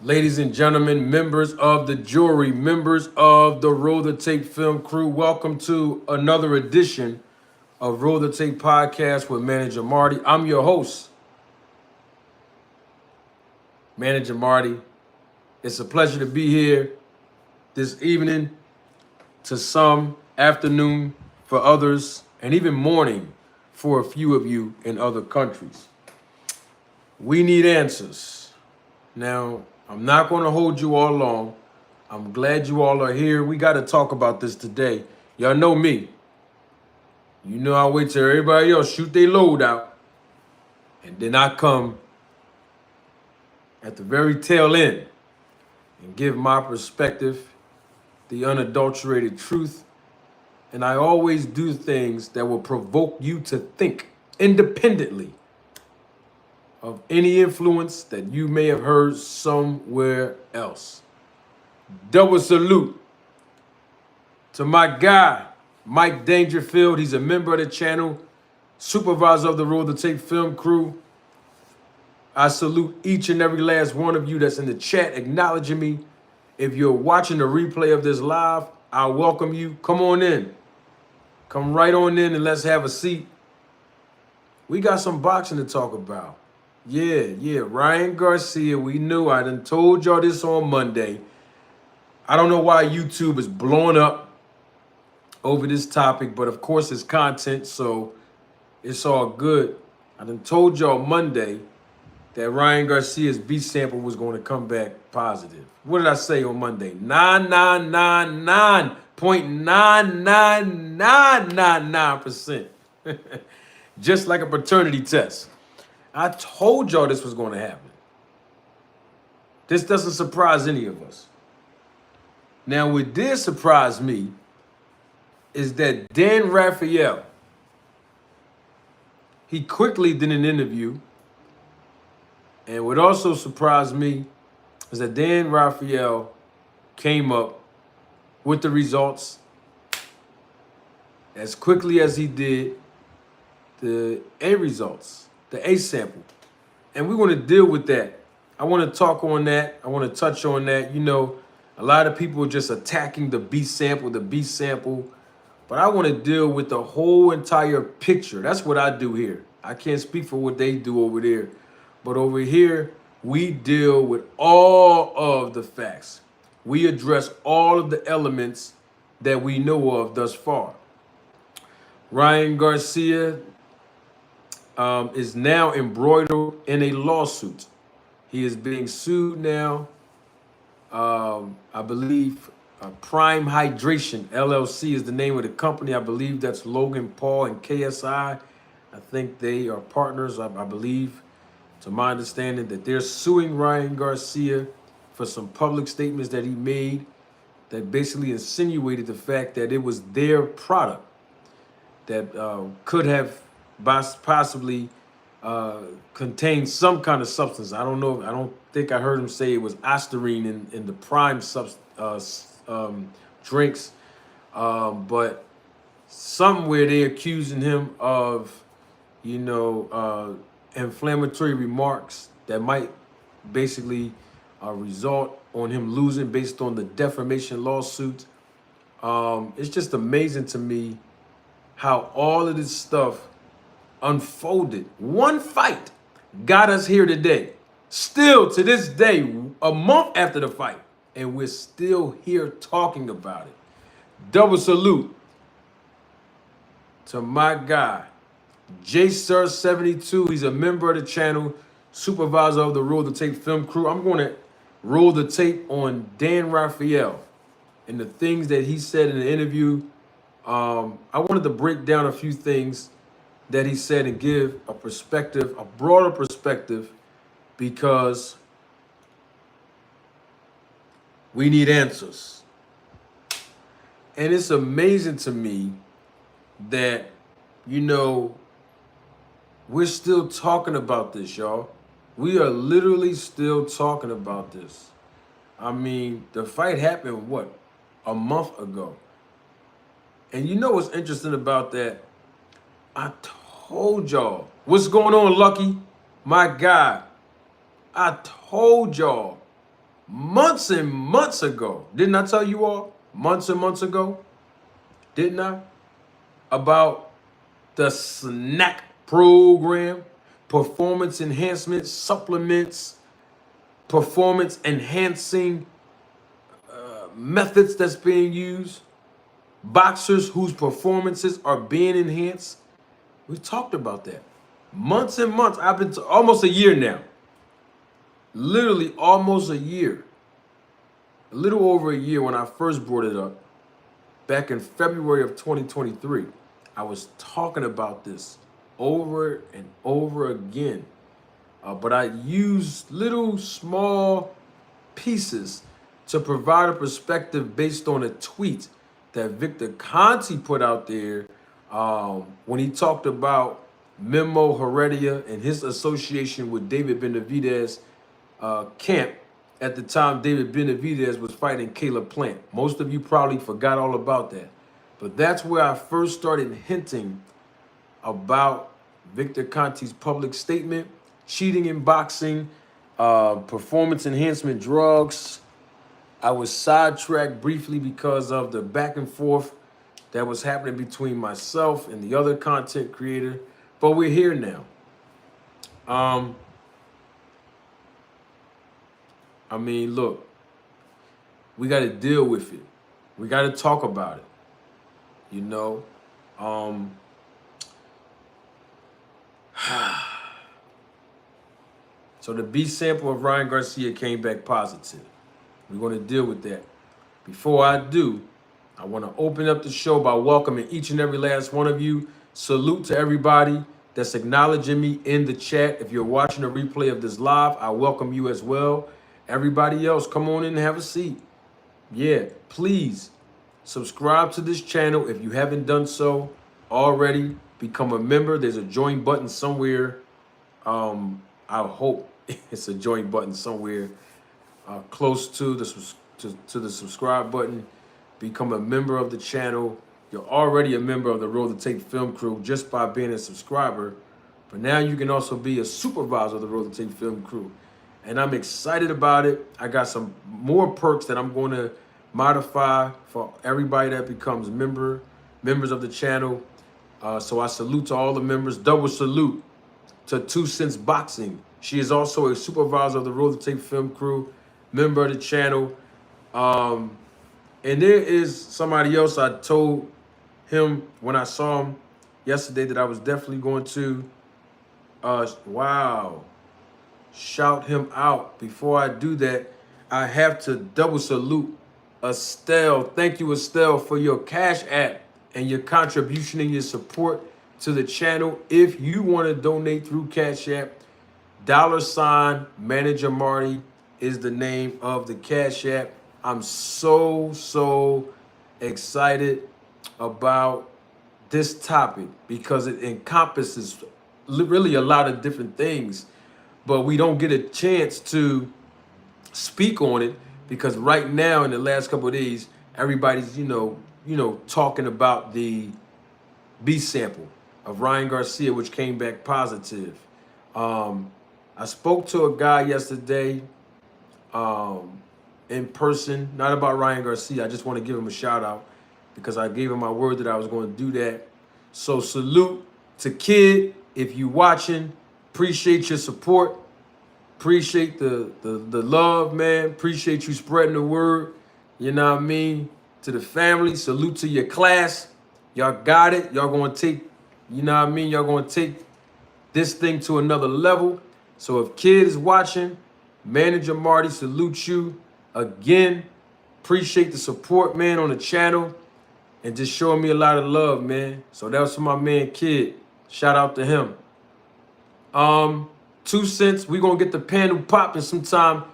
Ladies and gentlemen, members of the jury, members of the Roll the Tape film crew, welcome to another edition of Roll the Tape podcast with Manager Marty. I'm your host, Manager Marty. It's a pleasure to be here this evening, to some, afternoon for others, and even morning for a few of you in other countries. We need answers. Now, I'm not going to hold you all long. I'm glad you all are here. We got to talk about this today. Y'all know me. You know I wait till everybody else shoot their load out, and then I come at the very tail end and give my perspective, the unadulterated truth, and I always do things that will provoke you to think independently of any influence that you may have heard somewhere else. Double salute to my guy, Mike Dangerfield. He's a member of the channel, supervisor of the Roll the Tape film crew. I salute each and every last one of you that's in the chat acknowledging me. If you're watching the replay of this live, I welcome you. Come on in. Come right on in and let's have a seat. We got some boxing to talk about. Yeah. Ryan Garcia, we knew. I done told y'all this on Monday. I don't know why YouTube is blowing up over this topic, but of course it's content, so it's all good. I done told y'all Monday that Ryan Garcia's B sample was going to come back positive. What did I say on Monday? 999.99999%. Just like a paternity test. I told y'all this was going to happen. This doesn't surprise any of us. Now, what did surprise me is that Dan Raphael, he quickly did an interview. And what also surprised me is that Dan Raphael came up with the results as quickly as he did the A results, the A sample. And we want to deal with that. I want to talk on that. I want to touch on that. You know, a lot of people are just attacking the B sample, but I want to deal with the whole entire picture. That's what I do here. I can't speak for what they do over there. But over here, we deal with all of the facts. We address all of the elements that we know of thus far. Ryan Garcia is now embroiled in a lawsuit. He is being sued now. I believe Prime Hydration LLC is the name of the company. I believe that's Logan Paul and KSI. I think they are partners, I believe, to my understanding, that they're suing Ryan Garcia for some public statements that he made that basically insinuated the fact that it was their product that could have possibly contained some kind of substance. I don't know. I don't think I heard him say it was Ostarine in the Prime drinks, but somewhere they accusing him of, inflammatory remarks that might basically result on him losing based on the defamation lawsuit. It's just amazing to me how all of this stuff unfolded. One fight got us here today. Still to this day, a month after the fight, and we're still here talking about it. Double salute to my guy, JSir72. He's a member of the channel, supervisor of the Roll the Tape film crew. I'm going to roll the tape on Dan Raphael and the things that he said in the interview. I wanted to break down a few things that he said and give a perspective, a broader perspective, because we need answers. And it's amazing to me that, we're still talking about this, y'all. We are literally still talking about this. I mean, the fight happened, a month ago. And you know what's interesting about that? I told y'all. What's going on, Lucky? My guy. I told y'all months and months ago. Didn't I tell you all months and months ago? Didn't I? About the snack program, performance enhancement supplements, performance enhancing methods that's being used, boxers whose performances are being enhanced. We talked about that months and months. I've been to almost a year now. Literally almost a year. A little over a year when I first brought it up. Back in February of 2023, I was talking about this over and over again. But I used little small pieces to provide a perspective based on a tweet that Victor Conti put out there when he talked about Memo Heredia and his association with David Benavidez camp. At the time, David Benavidez was fighting Caleb Plant. Most of you probably forgot all about that. But that's where I first started hinting about Victor Conti's public statement, cheating in boxing, performance enhancement drugs. I was sidetracked briefly because of the back and forth that was happening between myself and the other content creator. But we're here now. I mean, look, we got to deal with it. We got to talk about it. You know, so the B sample of Ryan Garcia came back positive. We're going to deal with that. Before I do, I want to open up the show by welcoming each and every last one of you. Salute to everybody that's acknowledging me in the chat. If you're watching a replay of this live, I welcome you as well. Everybody else, come on in and have a seat. Yeah, please subscribe to this channel if you haven't done so already. Become a member. There's a join button somewhere. I hope it's a join button somewhere close to the subscribe button. Become a member of the channel. You're already a member of the Roll the Tape Film Crew just by being a subscriber. But now you can also be a supervisor of the Roll the Tape Film Crew. And I'm excited about it. I got some more perks that I'm going to modify for everybody that becomes members of the channel. So I salute to all the members. Double salute to 2 Cents Boxing. She is also a supervisor of the Roll the Tape Film Crew, member of the channel. And there is somebody else. I told him when I saw him yesterday that I was definitely going to, shout him out. Before I do that, I have to double salute Estelle. Thank you, Estelle, for your Cash App and your contribution and your support to the channel. If you want to donate through Cash App, $ Manager Marty is the name of the Cash App. I'm so excited about this topic because it encompasses really a lot of different things, but we don't get a chance to speak on it because right now in the last couple of days, everybody's, talking about the B sample of Ryan Garcia, which came back positive. I spoke to a guy yesterday in person, not about Ryan Garcia. I just want to give him a shout out because I gave him my word that I was going to do that. So salute to Kid. If you watching, appreciate your support. Appreciate the love, man. Appreciate you spreading the word. You know what I mean? To the family, salute to your class. Y'all got it. Y'all going to take, y'all going to take this thing to another level. So if Kid is watching, Manager Marty, salute you. Again, appreciate the support, man, on the channel. And just showing me a lot of love, man. So that was for my man, Kid. Shout out to him. 2 Cents, we're going to get the panel popping sometime.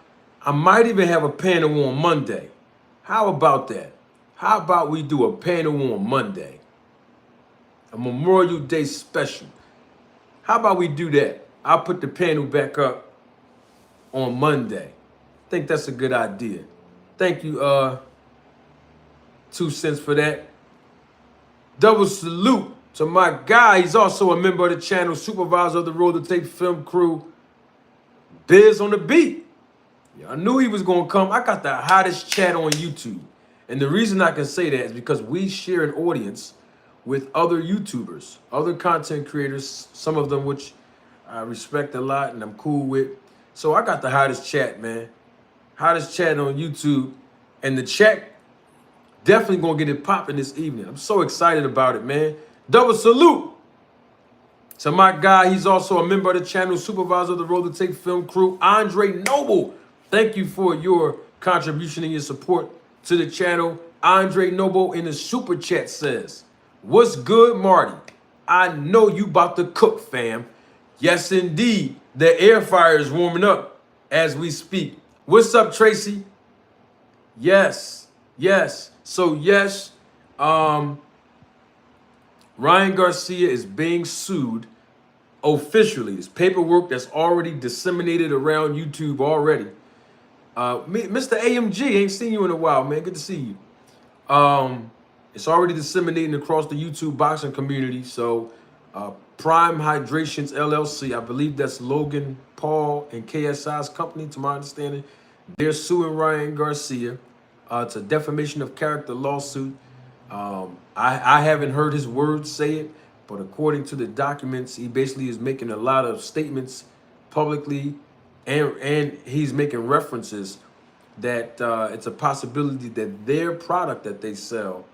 I might even have a panel on Monday. How about that? How about we do a panel on Monday? A Memorial Day special. How about we do that? I'll put the panel back up on Monday. I think that's a good idea. Thank you, 2 Cents, for that. Double salute to my guy. He's also a member of the channel, supervisor of the Roll the Tape Film Crew, Biz on the beat. Yeah, I knew he was gonna come. I got the hottest chat on YouTube. And the reason I can say that is because we share an audience with other YouTubers, other content creators, some of them which I respect a lot and I'm cool with. So I got the hottest chat, man. Hottest chat on YouTube. And the chat definitely gonna get it popping this evening. I'm so excited about it, man. Double salute to my guy. He's also a member of the channel, supervisor of the Road to Take film crew, Andre Noble. Thank you for your contribution and your support to the channel. Andre Noble in the super chat says, "What's good, Marty? I know you about to cook, fam." Yes, indeed. The air fryer is warming up as we speak. What's up, Tracy? Yes, yes. So yes, Ryan Garcia is being sued officially. It's paperwork that's already disseminated around YouTube already. Mr. AMG, ain't seen you in a while, man. Good to see you. It's already disseminating across the YouTube boxing community. So Prime Hydrations LLC, I believe that's Logan Paul and KSI's company, to my understanding. They're suing Ryan Garcia. It's a defamation of character lawsuit. I haven't heard his words say it, but according to the documents, he basically is making a lot of statements publicly, and he's making references that it's a possibility that their product that they sell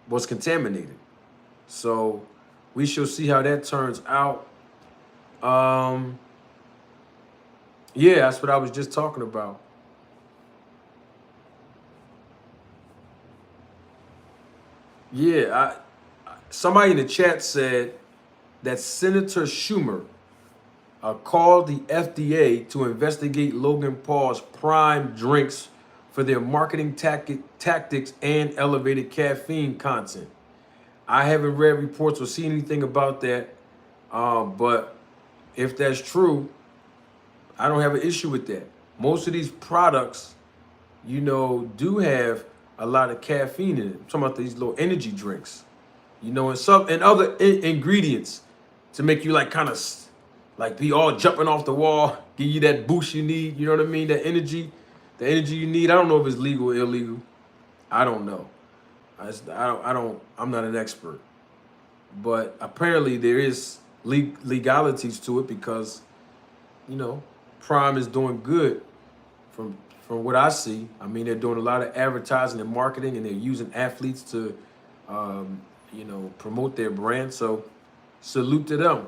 was contaminated. So we shall see how that turns out. Yeah, that's what I was just talking about. Yeah, somebody in the chat said that Senator Schumer called the FDA to investigate Logan Paul's Prime drinks for their marketing tactics and elevated caffeine content. I haven't read reports or seen anything about that, but if that's true, I don't have an issue with that. Most of these products, you know, do have a lot of caffeine in it. I'm talking about these little energy drinks, you know, and some and other ingredients to make you like kind of like be all jumping off the wall, give you that boost you need. You know what I mean? That energy, the energy you need. I don't know if it's legal or illegal. I don't know. I'm not an expert, but apparently there is legalities to it because, you know, Prime is doing good from what I see. I mean, they're doing a lot of advertising and marketing, and they're using athletes to, you know, promote their brand. So, salute to them.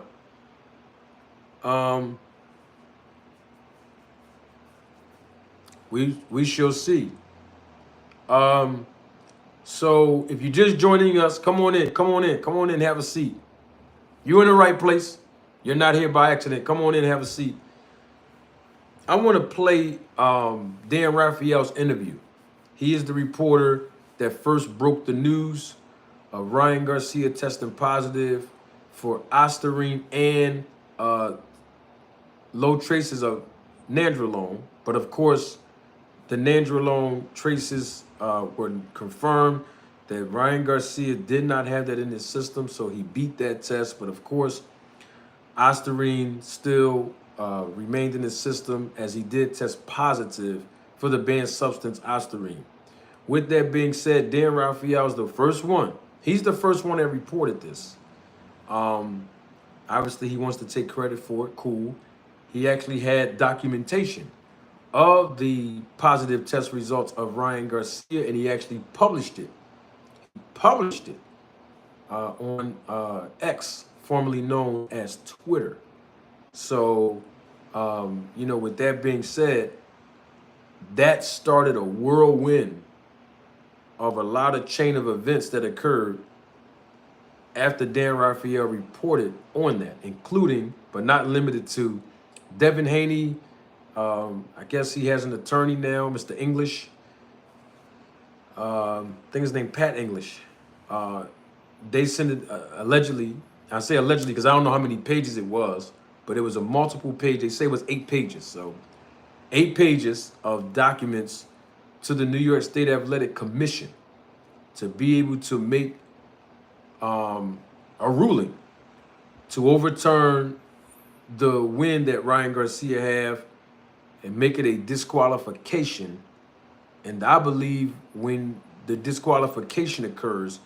We shall see. So if you're just joining us, come on in, have a seat. You're in the right place. You're not here by accident. Come on in and have a seat. I want to play Dan Raphael's interview. He is the reporter that first broke the news of Ryan Garcia testing positive for Ostarine and low traces of nandrolone. But of course, the nandrolone traces were confirmed that Ryan Garcia did not have that in his system, so he beat that test. But of course, Ostarine still remained in his system as he did test positive for the banned substance Ostarine. With that being said, Dan Raphael is the first one. He's the first one that reported this. Obviously, he wants to take credit for it. Cool. He actually had documentation of the positive test results of Ryan Garcia, and he actually published it. He published it on X, formerly known as Twitter. So, you know, with that being said, that started a whirlwind of a lot of chain of events that occurred after Dan Raphael reported on that, including, but not limited to, Devin Haney. I guess he has an attorney now, Mr. English. I think his name Pat English. They sent it allegedly. I say allegedly because I don't know how many pages it was, but it was a multiple page. They say it was 8 pages. So 8 pages of documents to the New York State Athletic Commission to be able to make a ruling to overturn the win that Ryan Garcia have and make it a disqualification. And I believe when the disqualification occurs,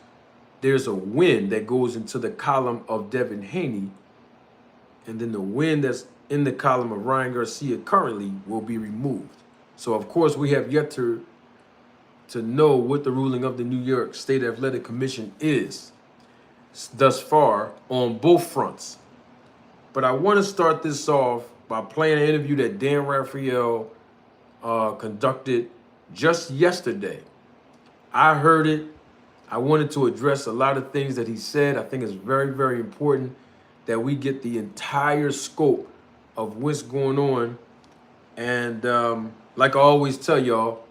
there's a win that goes into the column of Devin Haney, and then the win that's in the column of Ryan Garcia currently will be removed. So, of course, we have yet to know what the ruling of the New York State Athletic Commission is thus far on both fronts. But I want to start this off by playing an interview that Dan Raphael conducted just yesterday. I heard it. I wanted to address a lot of things that he said. I think it's very, very important that we get the entire scope of what's going on. And like I always tell y'all,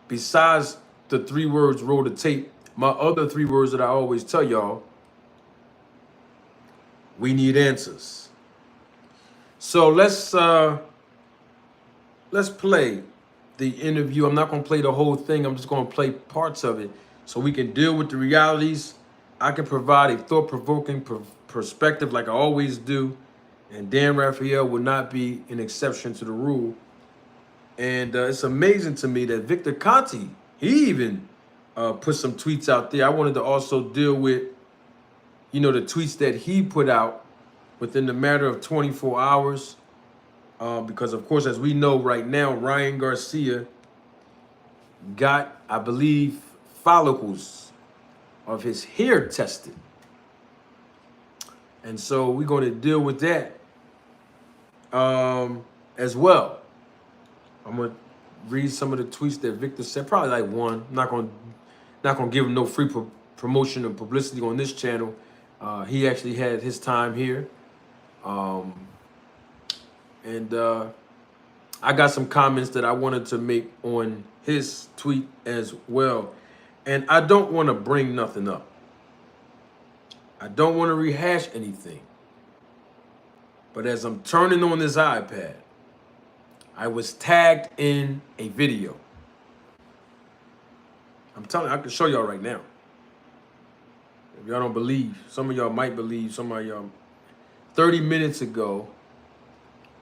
besides the 3 words roll the tape, my other 3 words that I always tell y'all, we need answers. So let's play the interview. I'm not going to play the whole thing. I'm just going to play parts of it so we can deal with the realities. I can provide a thought-provoking perspective like I always do, and Dan Raphael will not be an exception to the rule. And it's amazing to me that Victor Conti, he even put some tweets out there. I wanted to also deal with, the tweets that he put out within the matter of 24 hours. Because, of course, as we know right now, Ryan Garcia got, I believe, follicles of his hair tested. And so we're going to deal with that as well. I'm going to read some of the tweets that Victor said, probably like one. I'm not going to give him no free promotion or publicity on this channel. He actually had his time here. And I got some comments that I wanted to make on his tweet as well. And I don't want to bring nothing up. I don't want to rehash anything. But as I'm turning on this iPad, I was tagged in a video. I'm telling you, I can show y'all right now. If y'all don't believe, some of y'all might believe, some of y'all. 30 minutes ago,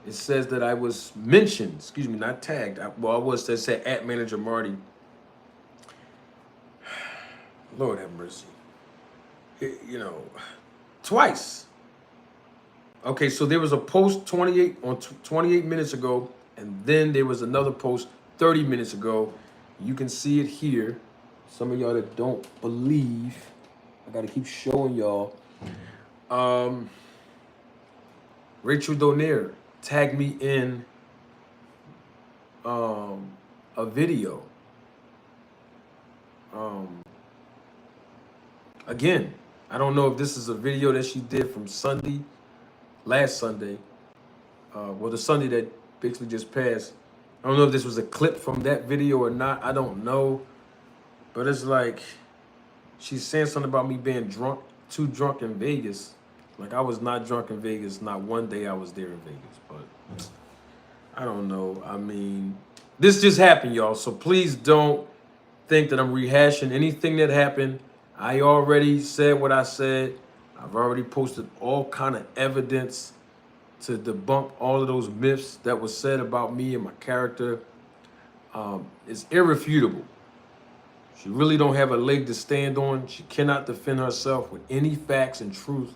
it says that I was mentioned, not tagged. I was, that said at Manager Marty. Lord have mercy. Twice. Okay, so there was a post 28 minutes ago, and then there was another post 30 minutes ago. You can see it here. Some of y'all that don't believe, I gotta keep showing y'all. Rachel Donaire tagged me in a video. Again, I don't know if this is a video that she did from last Sunday, the Sunday that basically just passed. I don't know if this was a clip from that video or not. I don't know. But it's like she's saying something about me being too drunk in Vegas. Like, I was not drunk in Vegas. Not one day I was there in Vegas. But I don't know. I mean, this just happened, y'all. So please don't think that I'm rehashing anything that happened. I already said what I said. I've already posted all kind of evidence to debunk all of those myths that was said about me and my character. It's irrefutable. She really don't have a leg to stand on. She cannot defend herself with any facts and truth.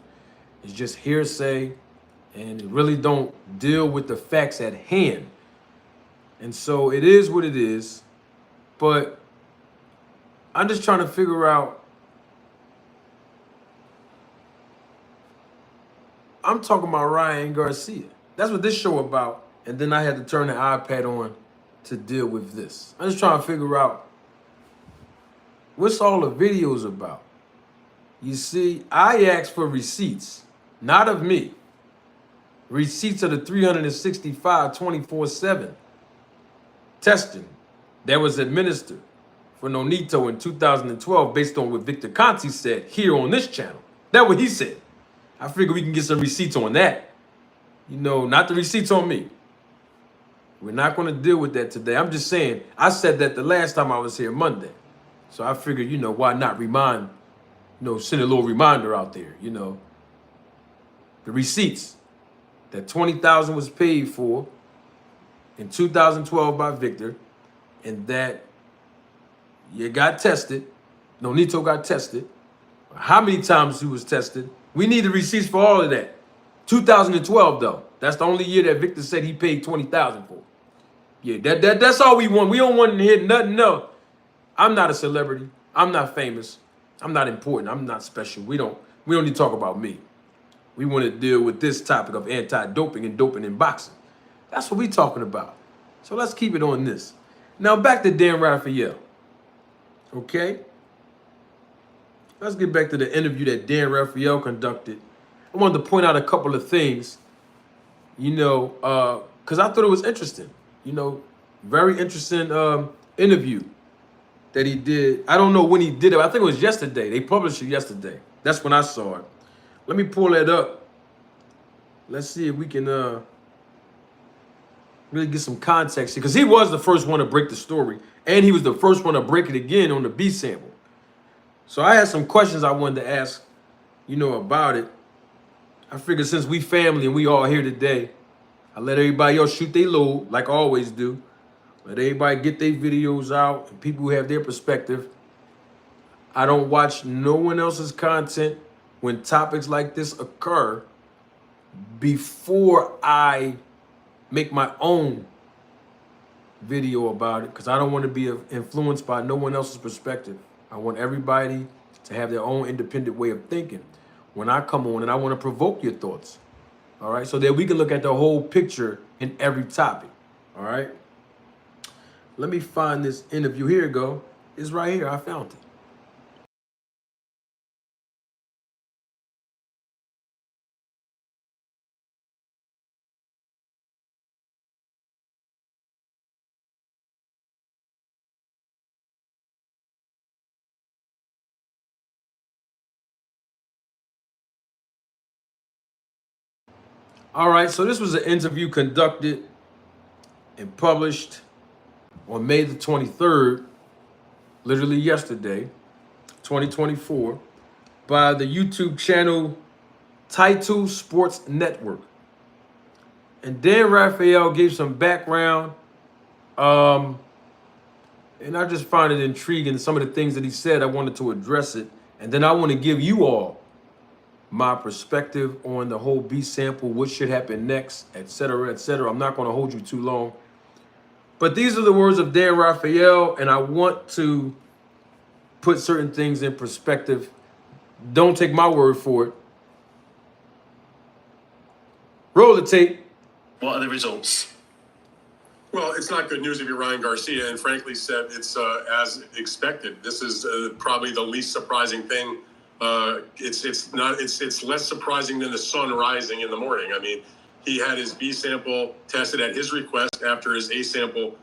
It's just hearsay, and it really don't deal with the facts at hand. And so it is what it is. But I'm just trying to figure out. I'm talking about Ryan Garcia. That's what this show about. And then I had to turn the iPad on to deal with this. I'm just trying to figure out what's all the videos about. You see, I asked for receipts, not of me. Receipts of the 365 24/7 testing that was administered for Nonito in 2012 based on what Victor Conti said here on this channel. That's what he said. I figure we can get some receipts on that. Not the receipts on me. We're not going to deal with that today. I'm just saying, I said that the last time I was here Monday. So I figured, why not send a little reminder out there, The receipts that $20,000 was paid for in 2012 by Victor, and that you got tested. Nonito got tested. How many times he was tested? We need the receipts for all of that. 2012 though. That's the only year that Victor said he paid $20,000 for. Yeah, that's all we want. We don't want to hear nothing else. I'm not a celebrity. I'm not famous. I'm not important. I'm not special. We don't need to talk about me. We want to deal with this topic of anti-doping and doping in boxing. That's what we're talking about. So let's keep it on this. Now back to Dan Raphael. Okay? Let's get back to the interview that Dan Raphael conducted. I wanted to point out a couple of things, because I thought it was interesting. Very interesting interview that he did. I don't know when he did it. I think it was yesterday. They published it yesterday. That's when I saw it. Let me pull that up. Let's see if we can really get some context here. Because he was the first one to break the story. And he was the first one to break it again on the B sample. So I had some questions I wanted to ask, about it. I figured since we family and we all here today, I let everybody else shoot their load like I always do. Let everybody get their videos out and people who have their perspective. I don't watch no one else's content when topics like this occur before I make my own video about it, because I don't want to be influenced by no one else's perspective. I want everybody to have their own independent way of thinking. When I come on, and I want to provoke your thoughts, all right? So that we can look at the whole picture in every topic, all right? Let me find this interview. Here it go. It's right here. I found it. All right, so this was an interview conducted and published on May the 23rd, literally yesterday, 2024, by the YouTube channel Title Sports Network. And Dan Raphael gave some background, and I just find it intriguing. Some of the things that he said, I wanted to address it. And then I want to give you all my perspective on the whole B sample, what should happen next, et cetera, et cetera. I'm not going to hold you too long. But these are the words of Dan Raphael, and I want to put certain things in perspective. Don't take my word for it. Roll the tape. What are the results? Well, it's not good news if you're Ryan Garcia, and frankly said, it's as expected. This is probably the least surprising thing. It's less surprising than the sun rising in the morning. I mean, he had his B sample tested at his request after his A sample,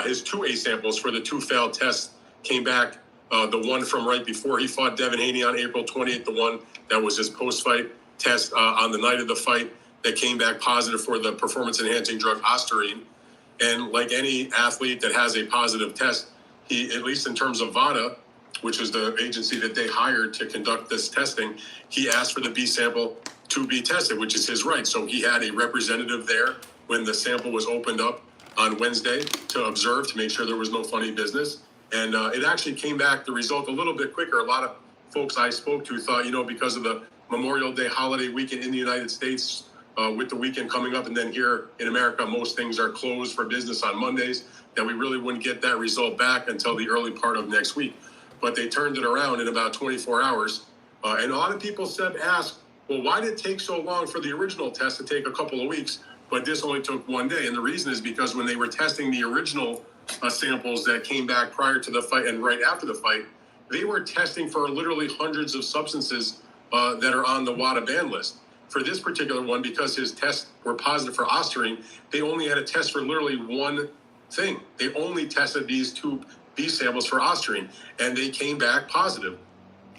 his two A samples for the two failed tests came back. The one from right before he fought Devin Haney on April 28th, the one that was his post-fight test on the night of the fight that came back positive for the performance-enhancing drug Ostarine. And like any athlete that has a positive test, he, at least in terms of VADA, which is the agency that they hired to conduct this testing, he asked for the B sample to be tested, which is his right. So he had a representative there when the sample was opened up on Wednesday to observe, to make sure there was no funny business. And it actually came back, the result, a little bit quicker. A lot of folks I spoke to thought, because of the Memorial Day holiday weekend in the United States, with the weekend coming up, and then here in America, most things are closed for business on Mondays, that we really wouldn't get that result back until the early part of next week. But they turned it around in about 24 hours. And a lot of people asked, well, why did it take so long for the original test to take a couple of weeks, but this only took one day? And the reason is because when they were testing the original samples that came back prior to the fight and right after the fight, they were testing for literally hundreds of substances that are on the WADA ban list. For this particular one, because his tests were positive for Ostarine, they only had a test for literally one thing. They only tested these two B samples for Ostarine, and they came back positive.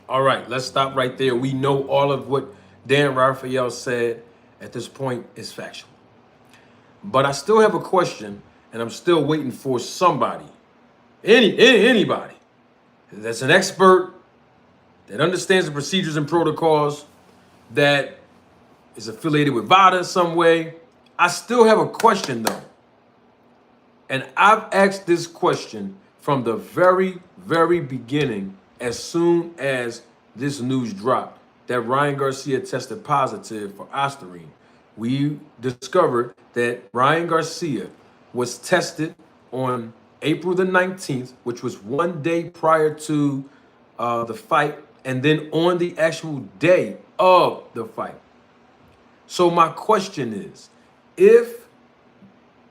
All right, let's stop right there. We know all of what Dan Raphael said at this point is factual. But I still have a question, and I'm still waiting for somebody, anybody that's an expert, that understands the procedures and protocols, that is affiliated with VADA some way. I still have a question, though. And I've asked this question from the very, very beginning as soon as this news dropped that Ryan Garcia tested positive for Ostarine. We discovered that Ryan Garcia was tested on April the 19th, which was one day prior to the fight, and then on the actual day of the fight. So my question is, if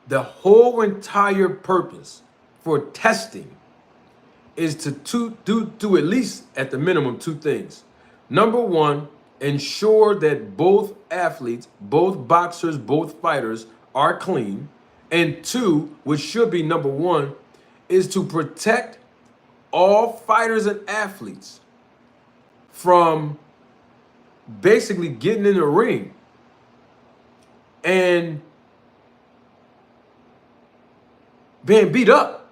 the whole entire purpose for testing is to do at least at the minimum two things. Number one, ensure that both athletes, both boxers, both fighters are clean. And two, which should be number one, is to protect all fighters and athletes from basically getting in the ring and being beat up,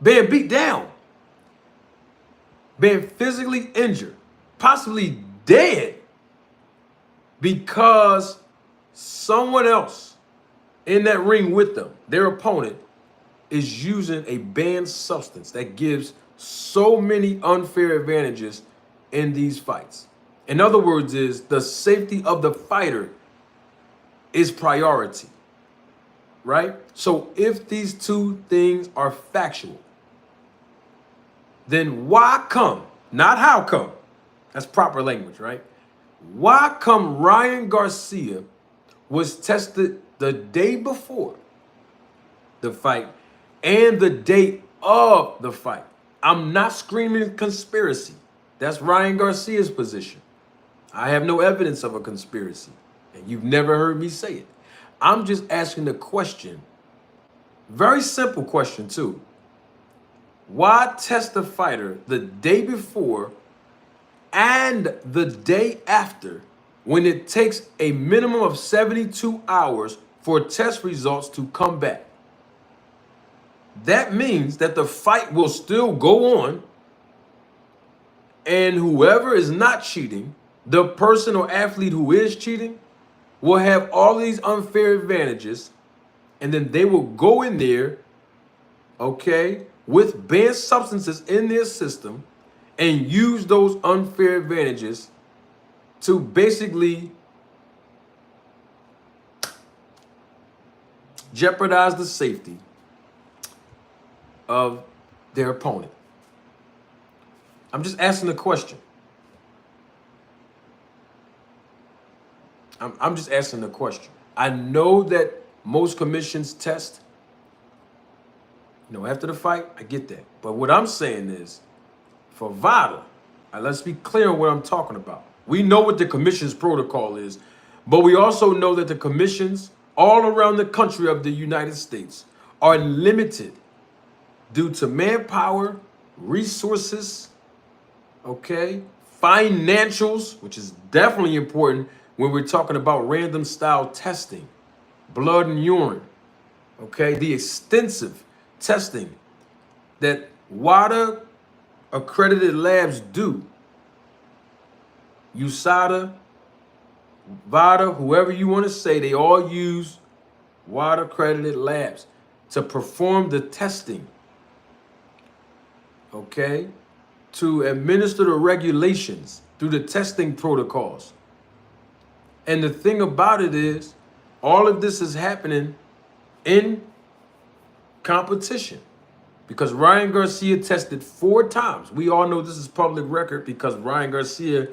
being beat down, being physically injured, possibly dead because someone else in that ring with them, their opponent, is using a banned substance that gives so many unfair advantages in these fights. In other words, is the safety of the fighter is priority, right? So if these two things are factual, then why come, not how come, that's proper language, right? Why come Ryan Garcia was tested the day before the fight and the date of the fight? I'm not screaming conspiracy. That's Ryan Garcia's position. I have no evidence of a conspiracy, and you've never heard me say it. I'm just asking the question, very simple question too. Why test the fighter the day before and the day after when it takes a minimum of 72 hours for test results to come back? That means that the fight will still go on, and whoever is not cheating, the person or athlete who is cheating, will have all these unfair advantages, and then they will go in there, okay, with banned substances in their system and use those unfair advantages to basically jeopardize the safety of their opponent. I'm just asking a question. I'm just asking the question. I know that most commissions test, after the fight. I get that. But what I'm saying is, for VADA, let's be clear on what I'm talking about. We know what the commission's protocol is, but we also know that the commissions all around the country of the United States are limited due to manpower, resources, okay, financials, which is definitely important when we're talking about random style testing, blood and urine, okay, the extensive testing that WADA accredited labs do. USADA, VADA, whoever you want to say, they all use WADA accredited labs to perform the testing, okay, to administer the regulations through the testing protocols. And the thing about it is, all of this is happening in competition because Ryan Garcia tested 4 times. We all know this is public record because Ryan Garcia,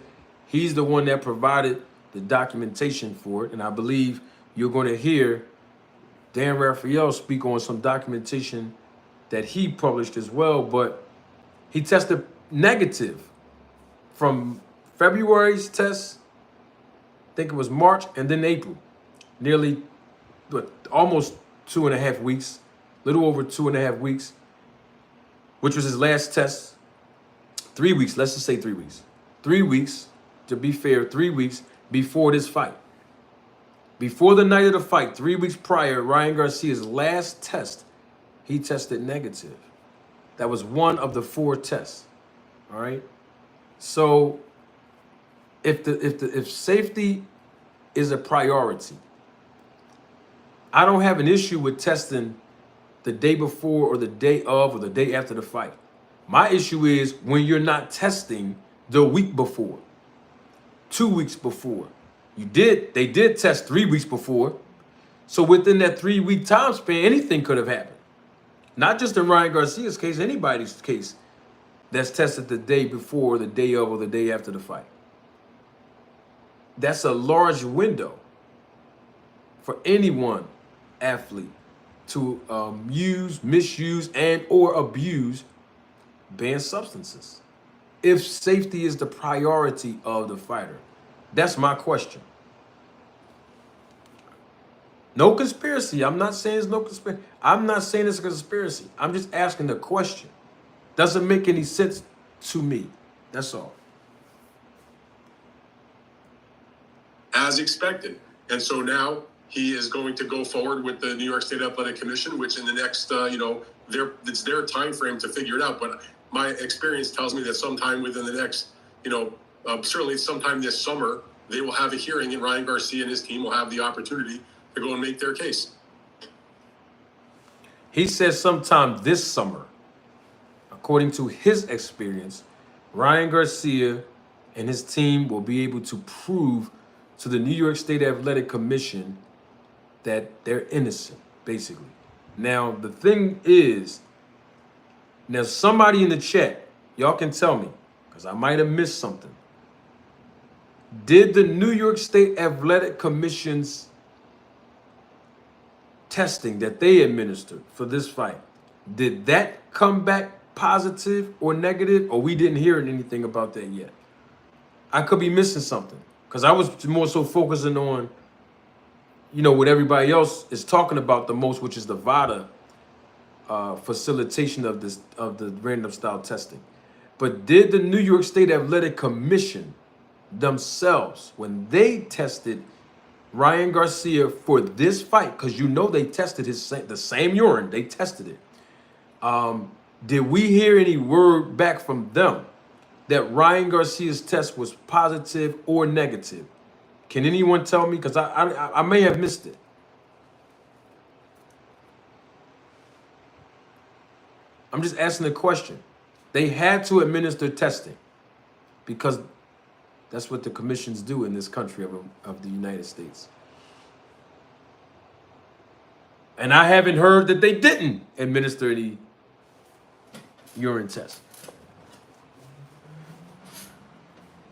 he's the one that provided the documentation for it. And I believe you're going to hear Dan Raphael speak on some documentation that he published as well. But he tested negative from February's test, I think it was March, and then April. Nearly, almost 2.5 weeks, little over 2.5 weeks, which was his last test. 3 weeks, let's just say 3 weeks. 3 weeks, to be fair, 3 weeks before this fight. Before the night of the fight, 3 weeks prior, Ryan Garcia's last test, he tested negative. That was one of the 4 tests, all right? So if safety is a priority, I don't have an issue with testing the day before or the day of or the day after the fight. My issue is when you're not testing the week before, 2 weeks before. They did test 3 weeks before. So within that 3 week time span, anything could have happened. Not just in Ryan Garcia's case, anybody's case that's tested the day before, the day of, or the day after the fight. That's a large window for anyone athlete to misuse, and or abuse banned substances. If safety is the priority of the fighter, that's my question. No conspiracy. I'm not saying it's no conspiracy. I'm not saying it's a conspiracy. I'm just asking the question. Doesn't make any sense to me. That's all. As expected. And so now he is going to go forward with the New York State Athletic Commission, which in the next, it's their time frame to figure it out. But my experience tells me that sometime within the next, certainly sometime this summer, they will have a hearing and Ryan Garcia and his team will have the opportunity to go and make their case. He says sometime this summer. According to his experience, Ryan Garcia and his team will be able to prove to the New York State Athletic Commission that they're innocent, basically. Now, the thing is, now somebody in the chat, y'all can tell me, because I might have missed something. Did the New York State Athletic Commission's testing that they administered for this fight, did that come back positive or negative, or we didn't hear anything about that yet? I could be missing something because I was more so focusing on, what everybody else is talking about the most, which is the VADA facilitation of the random style testing. But did the New York State Athletic Commission themselves, when they tested Ryan Garcia for this fight, because they tested the same urine, they tested it. Did we hear any word back from them that Ryan Garcia's test was positive or negative? Can anyone tell me? Because I may have missed it. I'm just asking a question. They had to administer testing because that's what the commissions do in this country of the United States. And I haven't heard that they didn't administer any urine test.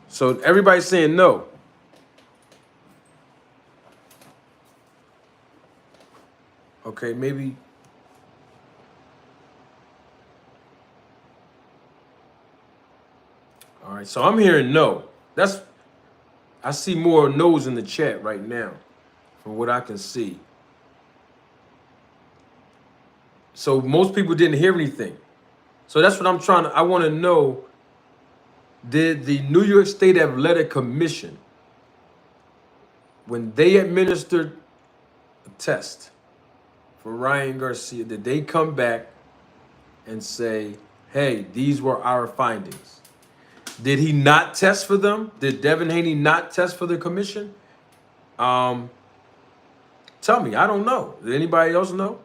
So everybody's saying no. Okay, maybe. All right, so I'm hearing no. I see more no's in the chat right now from what I can see. So most people didn't hear anything. So that's what I want to know. Did the New York State Athletic Commission, when they administered a test for Ryan Garcia, did they come back and say, hey, these were our findings? Did he not test for them? Did Devin Haney not test for the commission? Tell me, I don't know. Did anybody else know?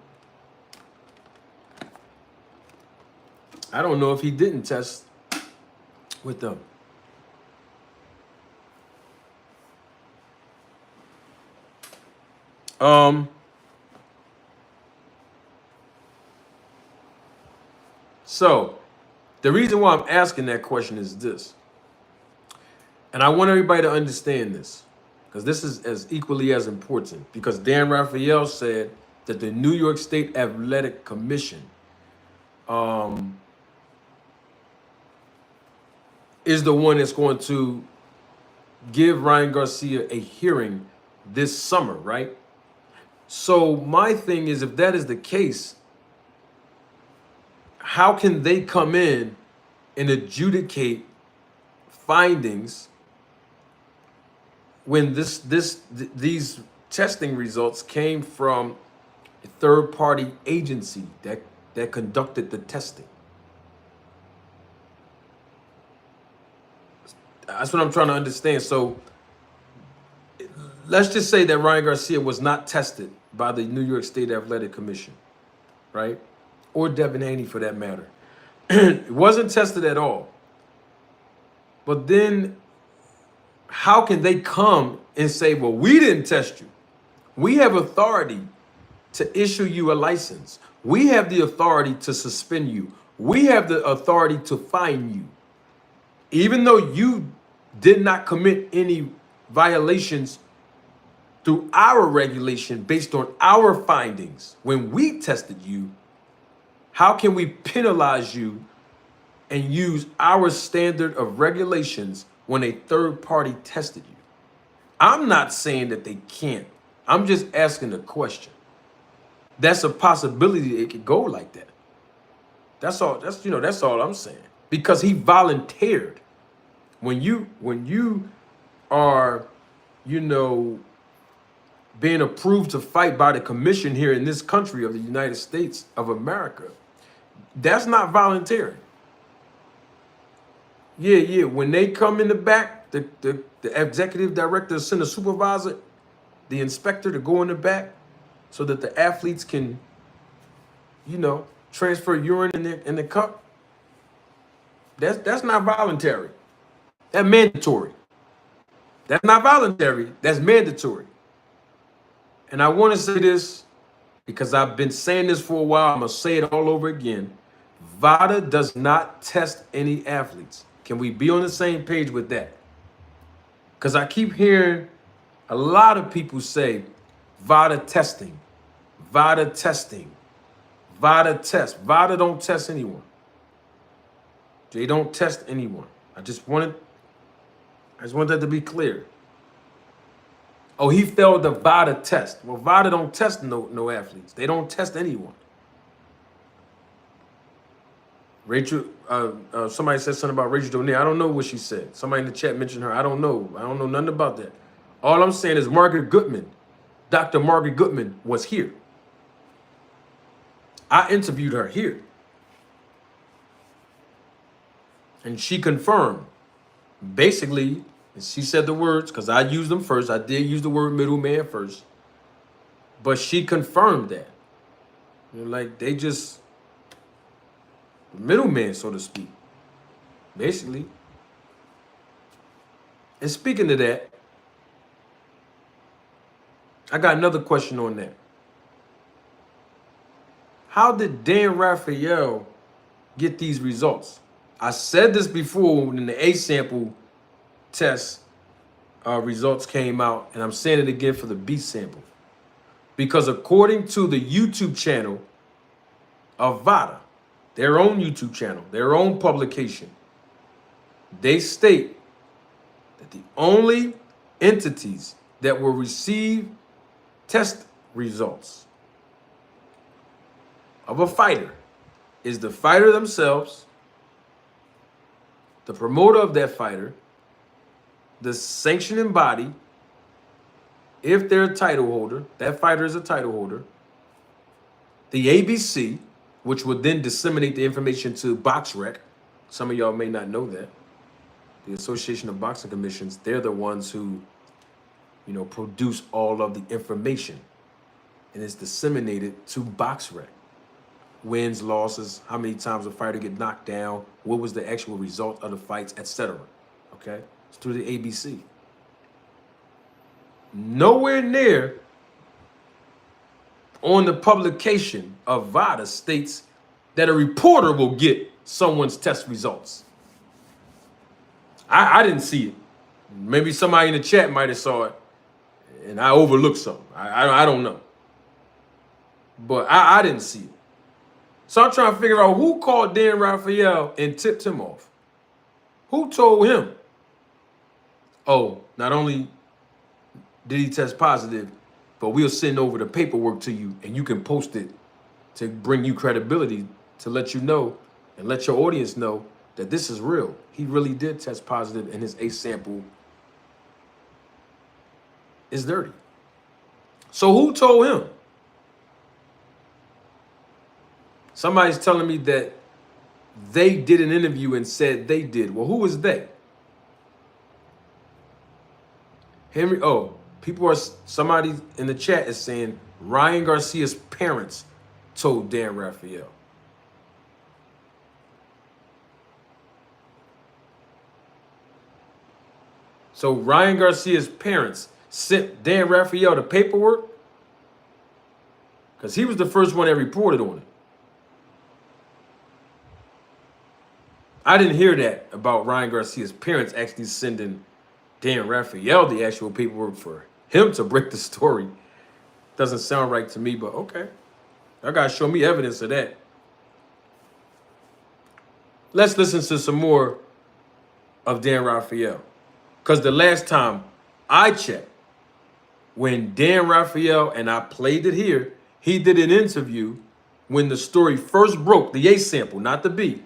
I don't know if he didn't test with them. So the reason why I'm asking that question is this, and I want everybody to understand this, because this is as equally as important, because Dan Raphael said that the New York State Athletic Commission is the one that's going to give Ryan Garcia a hearing this summer, right? So my thing is, if that is the case, how can they come in and adjudicate findings when these testing results came from a third-party agency that conducted the testing? That's what I'm trying to understand. So let's just say that Ryan Garcia was not tested by the New York State Athletic Commission. right? Or Devin Haney for that matter. It wasn't tested at all. But then how can they come and say, well, we didn't test you? We have authority to issue you a license. We have the authority to suspend you. We have the authority to fine you. Even though you did not commit any violations through our regulation based on our findings when we tested you, how can we penalize you and use our standard of regulations when a third party tested you? I'm not saying that they can't. I'm just asking a question. That's a possibility it could go like that. That's all. That's all I'm saying. Because he volunteered. When you are, being approved to fight by the commission here in this country of the United States of America, that's not volunteering. Yeah. When they come in the back, the executive director send a supervisor, the inspector to go in the back so that the athletes can, transfer urine in the cup. That's not voluntary. That's mandatory. That's not voluntary. That's mandatory. And I want to say this because I've been saying this for a while. I'm going to say it all over again. VADA does not test any athletes. Can we be on the same page with that? Because I keep hearing a lot of people say VADA testing, VADA testing, VADA test. VADA don't test anyone. They don't test anyone. I just want that to be clear. Oh, he failed the VADA test. Well, VADA don't test no athletes. They don't test anyone. Rachel, somebody said something about Rachel Donner. I don't know what she said. Somebody in the chat mentioned her. I don't know. I don't know nothing about that. All I'm saying is Margaret Goodman, Dr. Margaret Goodman was here. I interviewed her here. And she confirmed. Basically, she said the words, because I used them first. I did use the word middleman first. But she confirmed that. Like they just, middleman, so to speak. Basically. And speaking of that, I got another question on that. How did Dan Raphael get these results? I said this before when the A sample test results came out, and I'm saying it again for the B sample. Because according to the YouTube channel of VADA, their own YouTube channel, their own publication, they state that the only entities that will receive test results of a fighter is the fighter themselves, the promoter of that fighter, the sanctioning body, if they're a title holder, that fighter is a title holder, the ABC, which would then disseminate the information to BoxRec. Some of y'all may not know that. The Association of Boxing Commissions, they're the ones who, produce all of the information. And it's disseminated to BoxRec. Wins, losses, how many times a fighter get knocked down, what was the actual result of the fights, etc. Okay? It's through the ABC. Nowhere near on the publication of VADA states that a reporter will get someone's test results. I didn't see it. Maybe somebody in the chat might have saw it and I overlooked something. I don't know. But I didn't see it. So I'm trying to figure out who called Dan Raphael and tipped him off. Who told him, oh, not only did he test positive, but we'll send over the paperwork to you and you can post it to bring you credibility, to let you know and let your audience know that this is real. He really did test positive and his A sample is dirty. So who told him? Somebody's telling me that they did an interview and said they did. Well, who was they? Somebody in the chat is saying Ryan Garcia's parents told Dan Raphael. So Ryan Garcia's parents sent Dan Raphael the paperwork because he was the first one that reported on it. I didn't hear that about Ryan Garcia's parents actually sending Dan Raphael the actual paperwork for him to break the story. Doesn't sound right to me, but okay. I gotta show me evidence of that. Let's listen to some more of Dan Raphael. Because the last time I checked, when Dan Raphael, and I played it here, he did an interview when the story first broke, the A sample, not the B.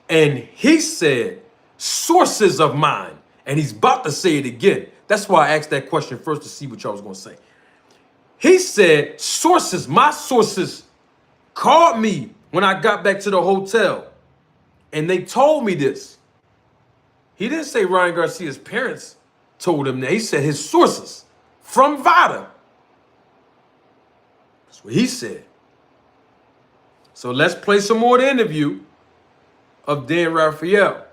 And he said, sources of mine. And he's about to say it again. That's why I asked that question first to see what y'all was going to say. He said, sources, my sources called me when I got back to the hotel. And they told me this. He didn't say Ryan Garcia's parents told him that. He said his sources from VADA. That's what he said. So let's play some more of the interview of Dan Raphael.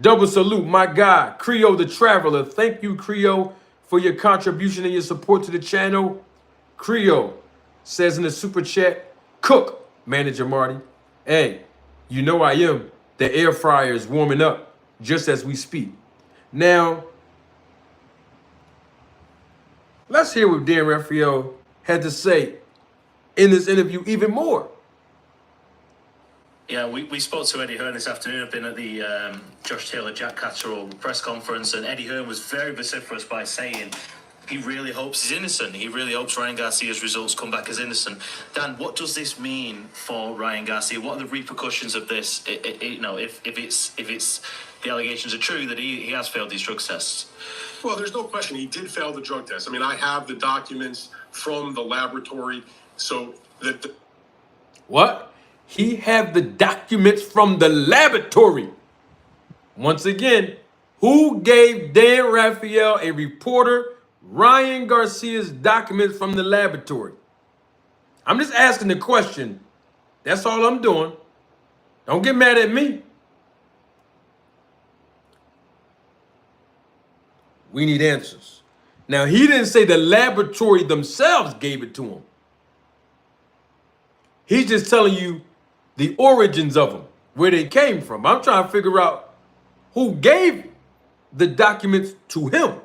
Double salute, my guy, Creo the Traveler. Thank you, Creo, for your contribution and your support to the channel. Creo says in the super chat, cook, Manager Marty. Hey, you know I am. The air fryer is warming up just as we speak. Now, let's hear what Dan Raphael had to say in this interview even more. Yeah, we spoke to Eddie Hearn this afternoon. I've been at the Josh Taylor, Jack Catterall press conference, and Eddie Hearn was very vociferous by saying he really hopes he's innocent. He really hopes Ryan Garcia's results come back as innocent. Dan, what does this mean for Ryan Garcia? What are the repercussions of this? You know, if it's the allegations are true that he has failed these drug tests. Well, there's no question he did fail the drug test. I mean, I have the documents from the laboratory, so that What? He had the documents from the laboratory. Once again, who gave Dan Raphael, a reporter, Ryan Garcia's documents from the laboratory? I'm just asking the question. That's all I'm doing. Don't get mad at me. We need answers. Now, he didn't say the laboratory themselves gave it to him. He's just telling you the origins of them, where they came from. I'm trying to figure out who gave the documents to him.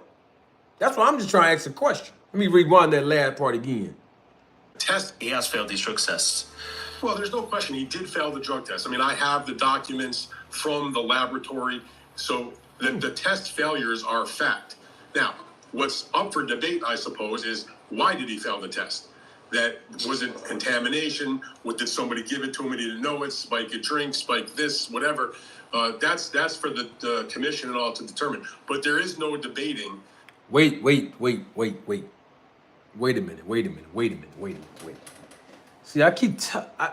That's why I'm just trying to ask a question. Let me rewind that last part again. He has failed these drug tests. Well, there's no question he did fail the drug test. I mean, I have the documents from the laboratory, so the test failures are a fact. Now, what's up for debate, I suppose, is why did he fail the test? That was it contamination? Did somebody give it to him and he didn't know it? Spike a drink, spike this, whatever. That's for the commission and all to determine. But there is no debating. Wait a minute. See,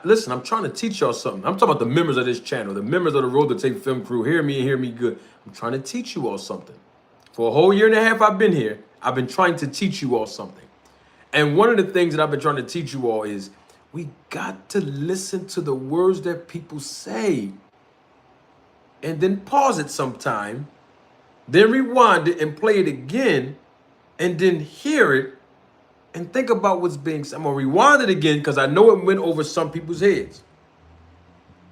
listen, I'm trying to teach y'all something. I'm talking about the members of this channel, the members of the Road to Tape Film crew. Hear me and hear me good. I'm trying to teach you all something. For a whole year and a half I've been here, I've been trying to teach you all something. And one of the things that I've been trying to teach you all is we got to listen to the words that people say and then pause it sometime, then rewind it and play it again, and then hear it and think about what's being said. I'm going to rewind it again because I know it went over some people's heads.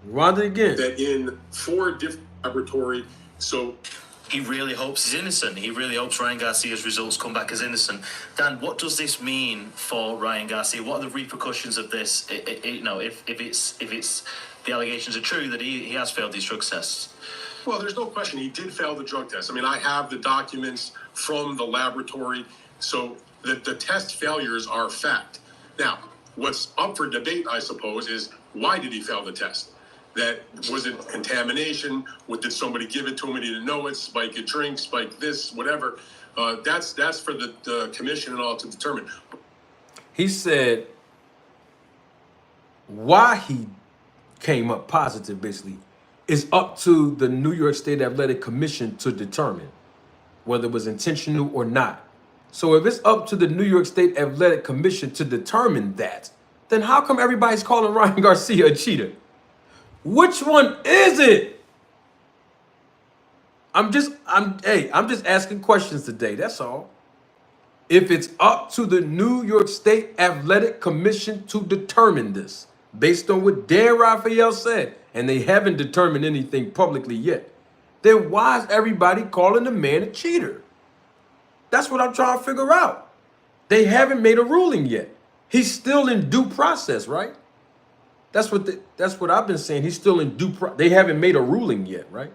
Rewind it again. That in 4 different laboratories, so He really hopes he's innocent. He really hopes Ryan Garcia's results come back as innocent. Dan, what does this mean for Ryan Garcia? What are the repercussions of this? You know, if it's the allegations are true that he has failed these drug tests. Well, there's no question he did fail the drug test. I mean, I have the documents from the laboratory, so the test failures are a fact. Now, what's up for debate, I suppose, is why did he fail the test? That was it contamination? Did somebody give it to him and he didn't know it? Spike a drink, spike this, whatever. That's for the commission and all to determine. He said why he came up positive, basically, is up to the New York State Athletic Commission to determine whether it was intentional or not. So if it's up to the New York State Athletic Commission to determine that, then how come everybody's calling Ryan Garcia a cheater? Which one is it? I'm just asking questions today. That's all. If it's up to the New York State Athletic Commission to determine this, based on what Dan Raphael said, and they haven't determined anything publicly yet, then why is everybody calling the man a cheater? That's what I'm trying to figure out. They haven't made a ruling yet. He's still in due process, right? That's what I've been saying. He's still in due process. They haven't made a ruling yet, right?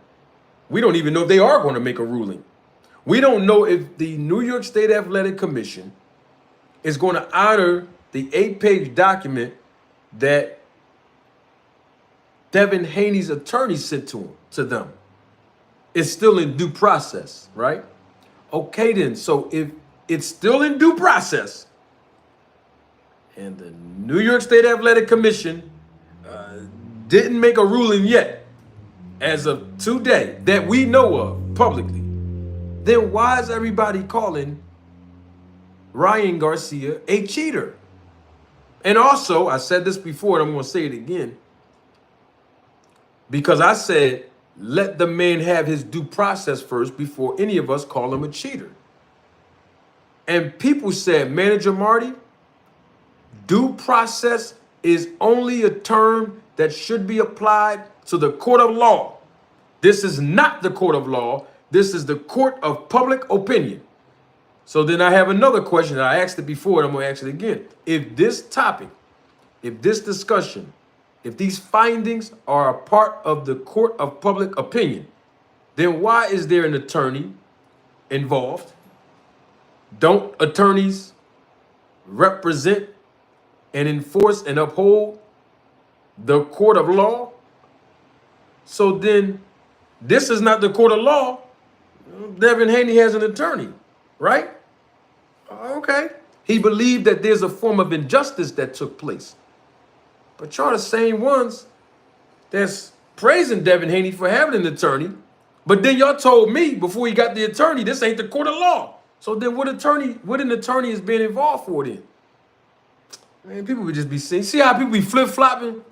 We don't even know if they are going to make a ruling. We don't know if the New York State Athletic Commission is going to honor the 8-page document that Devin Haney's attorney sent to them. It's still in due process, right? Okay, then. So if it's still in due process and the New York State Athletic Commission didn't make a ruling yet as of today that we know of publicly, then why is everybody calling Ryan Garcia a cheater? And also, I said this before, and I'm going to say it again, because I said, let the man have his due process first before any of us call him a cheater. And people said, Manager Marty, due process is only a term that should be applied to the court of law. This is not the court of law. This is the court of public opinion. So then I have another question. I asked it before, and I'm going to ask it again. If this topic, if this discussion, if these findings are a part of the court of public opinion, then why is there an attorney involved? Don't attorneys represent and enforce and uphold the court of law? So then this is not the court of law. Devin Haney has an attorney, right? Okay. He believed that there's a form of injustice that took place. But y'all the same ones that's praising Devin Haney for having an attorney. But then y'all told me before he got the attorney, this ain't the court of law. So then what an attorney is being involved for then? Man, people would just be seeing. See how people be flip-flopping?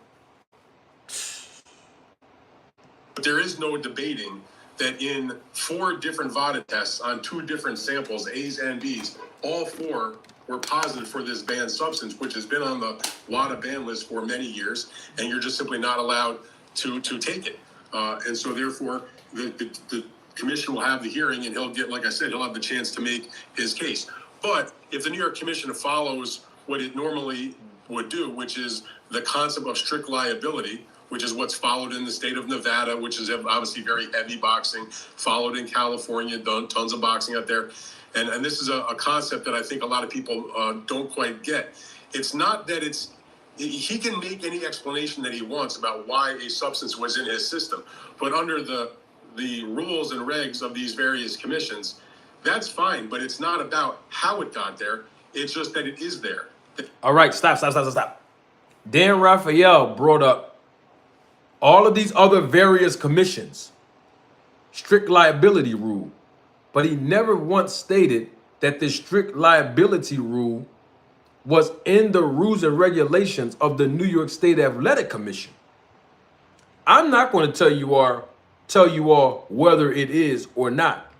But there is no debating that in 4 different VADA tests on 2 different samples, A's and B's, all 4 were positive for this banned substance, which has been on the WADA ban list for many years, and you're just simply not allowed to take it. And so therefore, the commission will have the hearing, and he'll get, like I said, he'll have the chance to make his case. But if the New York Commission follows what it normally would do, which is the concept of strict liability, which is what's followed in the state of Nevada, which is obviously very heavy boxing, followed in California, done tons of boxing out there. And this is a concept that I think a lot of people don't quite get. It's not that he can make any explanation that he wants about why a substance was in his system, but under the rules and regs of these various commissions, that's fine, but it's not about how it got there. It's just that it is there. All right, stop. Dan Raphael brought up all of these other various commissions, strict liability rule, but he never once stated that the strict liability rule was in the rules and regulations of the New York State Athletic Commission. I'm not going to tell you all whether it is or not.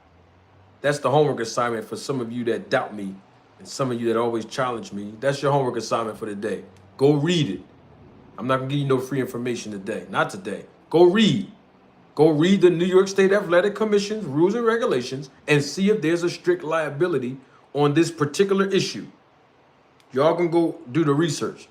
That's the homework assignment for some of you that doubt me and some of you that always challenge me. That's your homework assignment for the day. Go read it. I'm not going to give you no free information today. Not today. Go read. Go read the New York State Athletic Commission's rules and regulations and see if there's a strict liability on this particular issue. Y'all can go do the research.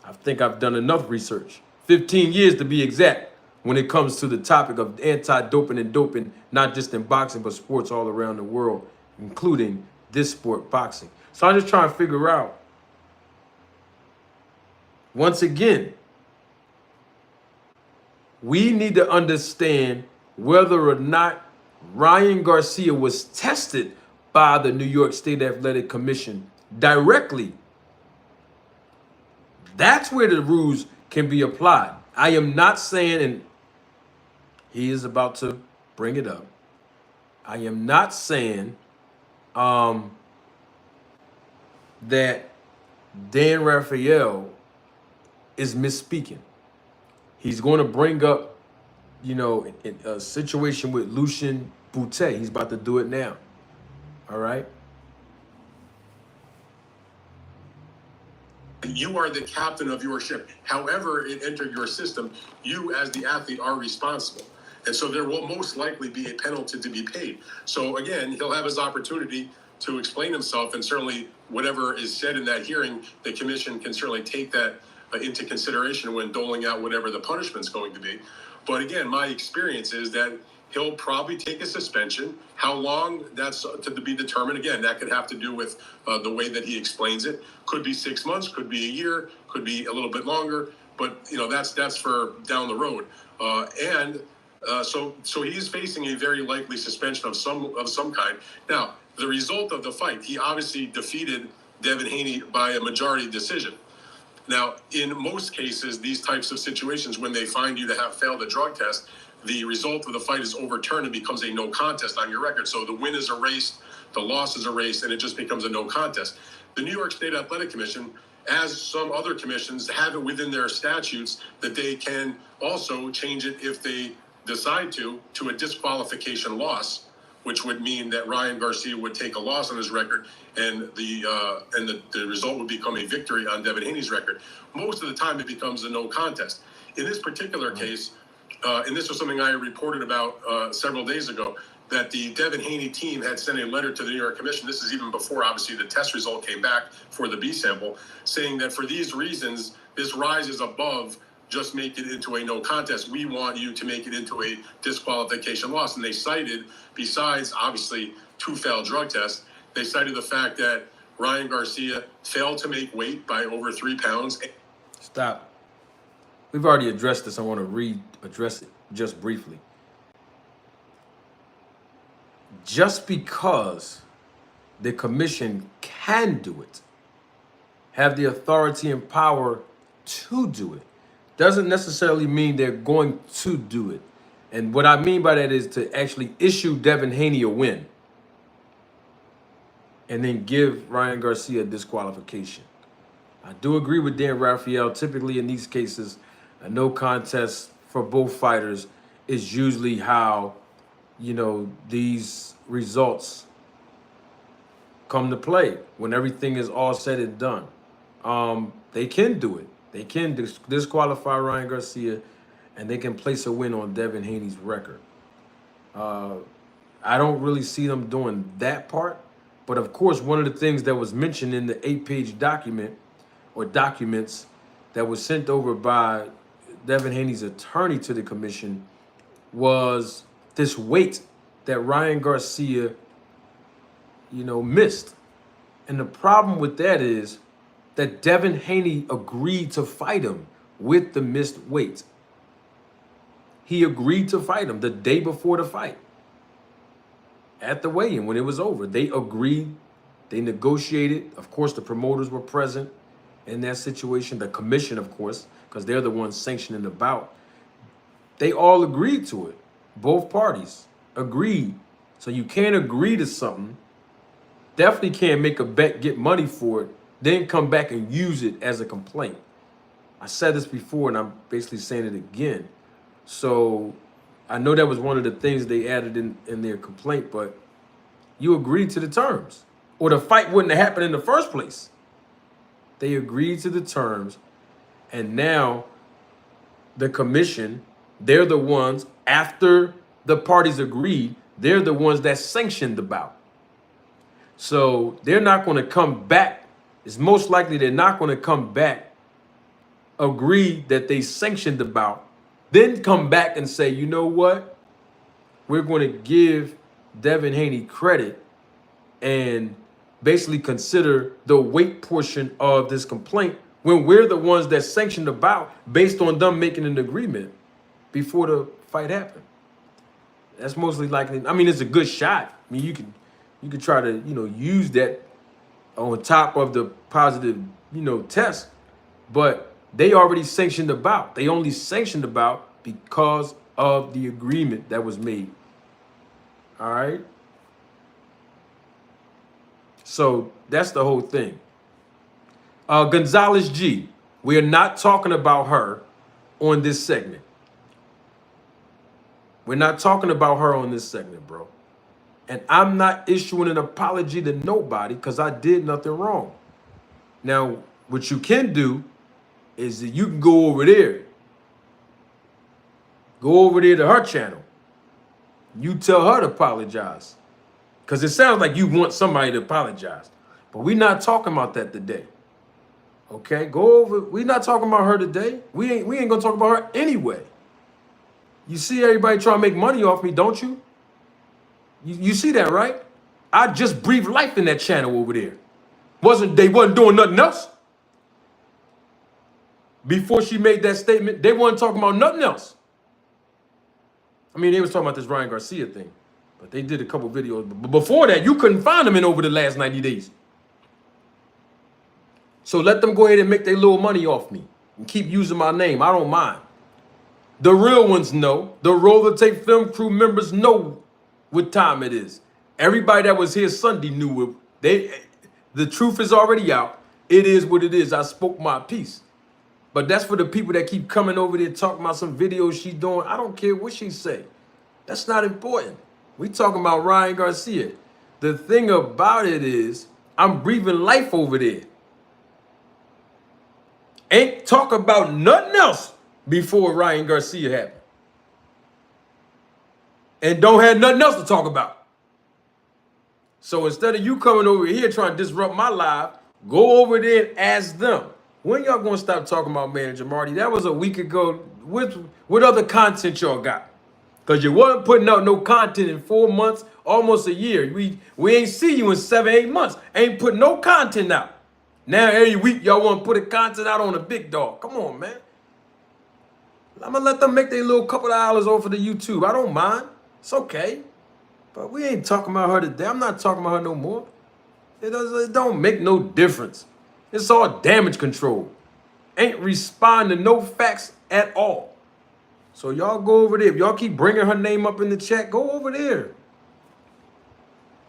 I think I've done enough research. 15 years to be exact when it comes to the topic of anti-doping and doping, not just in boxing, but sports all around the world, including this sport, boxing. So I'm just trying to figure out, once again, we need to understand whether or not Ryan Garcia was tested by the New York State Athletic Commission directly. That's where the rules can be applied. I am not saying, and he is about to bring it up, I am not saying that Dan Raphael is misspeaking. He's going to bring up, you know, in a situation with Lucien Boutte. He's about to do it now. All right. You are the captain of your ship. However it entered your system, you as the athlete are responsible. And so there will most likely be a penalty to be paid. So again, he'll have his opportunity to explain himself, and certainly whatever is said in that hearing, the commission can certainly take that into consideration when doling out whatever the punishment's going to be. But again, my experience is that he'll probably take a suspension. How long, that's to be determined. Again, that could have to do with the way that he explains it. Could be 6 months, could be a year, could be a little bit longer. But you know, that's for down the road. So he is facing a very likely suspension of some kind. Now, the result of the fight, he obviously defeated Devin Haney by a majority decision. Now, in most cases, these types of situations, when they find you to have failed a drug test, the result of the fight is overturned and becomes a no contest on your record. So the win is erased, the loss is erased, and it just becomes a no contest. The New York State Athletic Commission, as some other commissions, have it within their statutes that they can also change it if they decide to a disqualification loss, which would mean that Ryan Garcia would take a loss on his record, and the result would become a victory on Devin Haney's record. Most of the time, it becomes a no contest. In this particular case, and this was something I reported about several days ago, that the Devin Haney team had sent a letter to the New York Commission. This is even before, obviously, the test result came back for the B sample, saying that for these reasons, this rises above just make it into a no contest. We want you to make it into a disqualification loss. And they cited, besides obviously 2 failed drug tests, they cited the fact that Ryan Garcia failed to make weight by over 3 pounds. Stop. We've already addressed this. I want to address it just briefly. Just because the commission can do it, have the authority and power to do it, doesn't necessarily mean they're going to do it. And what I mean by that is to actually issue Devin Haney a win and then give Ryan Garcia a disqualification. I do agree with Dan Raphael. Typically in these cases, a no contest for both fighters is usually how, you know, these results come to play when everything is all said and done. They can do it. They can disqualify Ryan Garcia, and they can place a win on Devin Haney's record. I don't really see them doing that part. But of course, one of the things that was mentioned in the 8-page document or documents that was sent over by Devin Haney's attorney to the commission was this weight that Ryan Garcia, you know, missed. And the problem with that is that Devin Haney agreed to fight him with the missed weight. He agreed to fight him the day before the fight. At the weigh-in, when it was over, they agreed, they negotiated. Of course, the promoters were present in that situation. The commission, of course, because they're the ones sanctioning the bout. They all agreed to it. Both parties agreed. So you can't agree to something, definitely can't make a bet, get money for it, then come back and use it as a complaint. I said this before, and I'm basically saying it again. So I know that was one of the things they added in their complaint, but you agreed to the terms, or the fight wouldn't have happened in the first place. They agreed to the terms, and now the commission, they're the ones, after the parties agreed, they're the ones that sanctioned the bout. So they're not going to come back. It's most likely they're not going to come back, agree that they sanctioned the bout, then come back and say, you know what? We're going to give Devin Haney credit and basically consider the weight portion of this complaint when we're the ones that sanctioned the bout based on them making an agreement before the fight happened. That's mostly likely. I mean, it's a good shot. I mean, you could try to, you know, use that on top of the positive, you know, test, but they already sanctioned the bout. They only sanctioned the bout because of the agreement that was made. All right. So that's the whole thing. Gonzalez G. We are not talking about her on this segment. We're not talking about her on this segment, bro. And I'm not issuing an apology to nobody because I did nothing wrong. Now, what you can do is that you can go over there. Go over there to her channel. You tell her to apologize. Because it sounds like you want somebody to apologize. But we're not talking about that today. Okay? Go over. We're not talking about her today. We ain't gonna talk about her anyway. You see everybody trying to make money off me, don't you? You see that, right? I just breathed life in that channel over there. They wasn't doing nothing else. Before she made that statement, they weren't talking about nothing else. I mean, they was talking about this Ryan Garcia thing, but they did a couple videos. But before that, you couldn't find them in over the last 90 days. So let them go ahead and make their little money off me and keep using my name. I don't mind. The real ones know. The Roller Tape Film Crew members know what time it is. Everybody that was here Sunday knew it. The truth is already out. It is what it is. I spoke my piece. But that's for the people that keep coming over there talking about some videos she's doing. I don't care what she say. That's not important. We talking about Ryan Garcia. The thing about it is, I'm breathing life over there. Ain't talk about nothing else before Ryan Garcia happened. And don't have nothing else to talk about. So instead of you coming over here trying to disrupt my life, go over there and ask them. When y'all gonna stop talking about Manager Marty? That was a week ago. What other content y'all got? Because you wasn't putting out no content in 4 months, almost a year. We ain't see you in 7, 8 months. Ain't put no content out. Now every week y'all want to put a content out on a big dog. Come on, man. I'm gonna let them make their little couple of dollars off of the YouTube. I don't mind. It's okay. But we ain't talking about her today. I'm not talking about her no more. It don't make no difference. It's all damage control. Ain't responding to no facts at all. So y'all go over there. If y'all keep bringing her name up in the chat, go over there.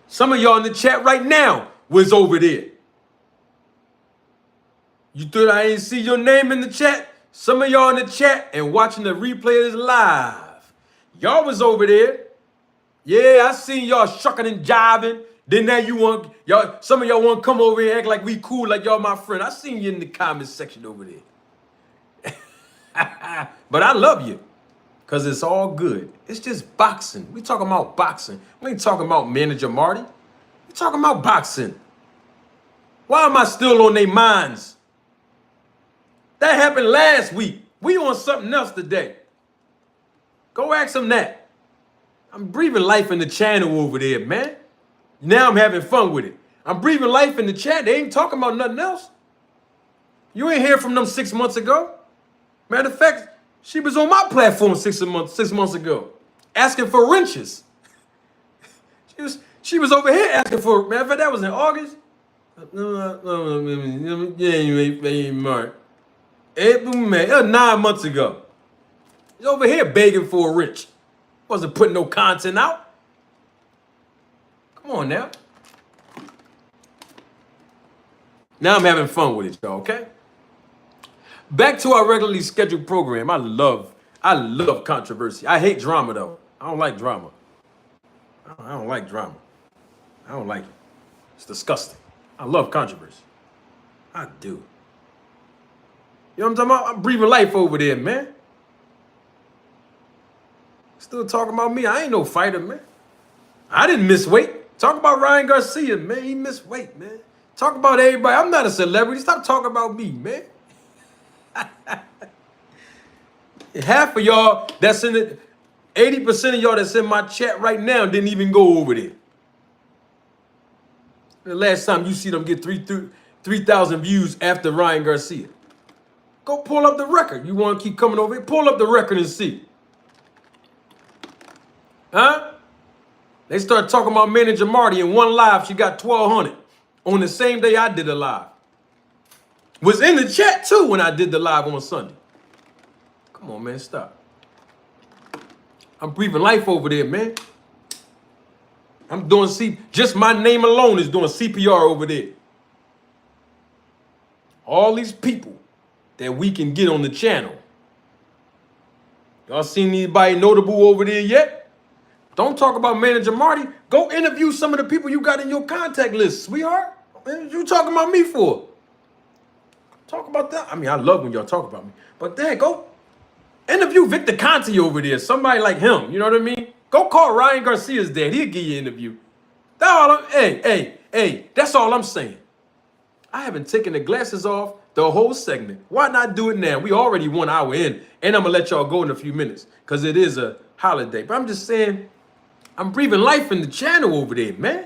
Some of y'all in the chat right now was over there. You thought I ain't see your name in the chat? Some of y'all in the chat and watching the replay of this live. Y'all was over there. Yeah, I seen y'all shucking and jiving. Then now you want y'all. Some of y'all want to come over here and act like we cool, like y'all my friend. I seen you in the comment section over there. But I love you, cause it's all good. It's just boxing. We talking about boxing. We ain't talking about Manager Marty. We talking about boxing. Why am I still on their minds? That happened last week. We on something else today. Go ask them that. I'm breathing life in the channel over there, man. Now I'm having fun with it. I'm breathing life in the chat. They ain't talking about nothing else. You ain't hear from them 6 months ago. Matter of fact, she was on my platform 6 months ago, asking for wrenches. She was over here asking for. Matter of fact, that was in August. January, March, April, May. That was 9 months ago. She's over here begging for a wrench. Wasn't putting no content out. Come on now. Now I'm having fun with it, y'all, okay? Back to our regularly scheduled program. I love controversy. I hate drama, though. I don't like drama. I don't like drama. I don't like it. It's disgusting. I love controversy. I do. You know what I'm talking about? I'm breathing life over there, man. Still talking about me. I ain't no fighter, man. I didn't miss weight. Talk about Ryan Garcia, man. He missed weight, man. Talk about everybody. I'm not a celebrity. Stop talking about me, man. Half of y'all that's in it, 80% of y'all that's in my chat right now didn't even go over there. The last time you see them get 3,000 views after Ryan Garcia. Go pull up the record. You want to keep coming over here? Pull up the record and see. Huh? They started talking about Manager Marty in one live. She got 1,200 on the same day I did a live. Was in the chat too when I did the live on Sunday. Come on, man, stop. I'm breathing life over there, man. I'm doing just my name alone is doing CPR over there. All these people that we can get on the channel. Y'all seen anybody notable over there yet? Don't talk about Manager Marty. Go interview some of the people you got in your contact list, sweetheart. What you talking about me for? Talk about that. I mean, I love when y'all talk about me. But then go interview Victor Conti over there. Somebody like him. You know what I mean? Go call Ryan Garcia's dad. He'll give you an interview. Hey, that's all I'm saying. I haven't taken the glasses off the whole segment. Why not do it now? We already 1 hour in, and I'm going to let y'all go in a few minutes because it is a holiday. But I'm just saying, I'm breathing life in the channel over there, man.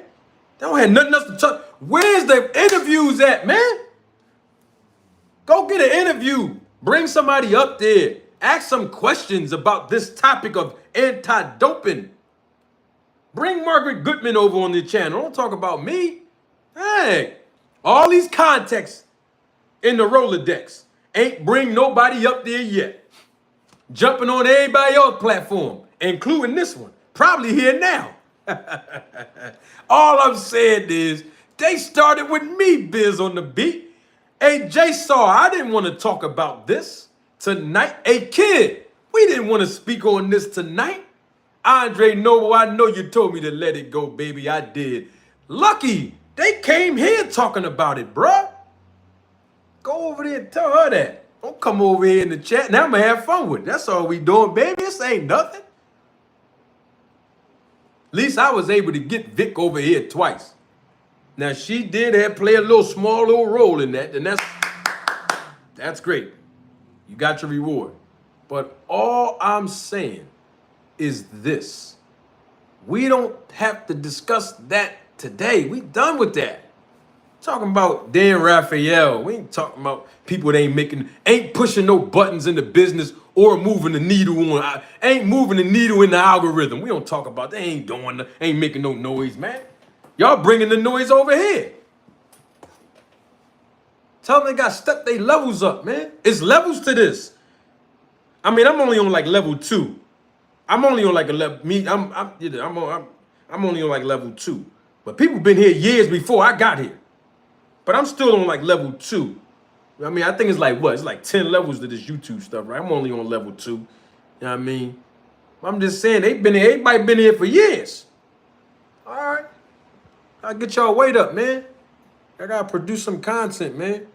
They don't have nothing else to talk. Where's the interviews at, man? Go get an interview. Bring somebody up there. Ask some questions about this topic of anti-doping. Bring Margaret Goodman over on the channel. Don't talk about me. Hey, all these contexts in the Rolodex ain't bring nobody up there yet. Jumping on everybody else's platform, including this one. Probably here now. All I'm saying is they started with me, Biz on the beat. Hey, Jay Saw, I didn't want to talk about this tonight. Hey, kid, we didn't want to speak on this tonight. Andre Noble, I know you told me to let it go, baby. I did. Lucky, they came here talking about it, bruh. Go over there and tell her that. Don't come over here in the chat. Now I'm going to have fun with it. That's all we doing, baby. This ain't nothing. At least I was able to get Vic over here twice. Now, she did have play a small little role in that, and that's great. You got your reward. But all I'm saying is this. We don't have to discuss that today. We done with that. Talking about Dan Raphael. We ain't talking about people that ain't pushing no buttons in the business or moving the needle ain't moving the needle in the algorithm. We don't talk about that. Ain't making no noise, man. Y'all bringing the noise over here. Tell them they got to step their levels up, man. It's levels to this. I mean, I'm only on like level 2. I'm only on like a level. I'm only on like level 2. But people been here years before I got here. But I'm still on like level 2. I mean, I think it's like what? It's like 10 levels to this YouTube stuff, right? I'm only on level 2. You know what I mean? I'm just saying everybody been here for years. All right. I'll get y'all weight up, man. I gotta produce some content, man.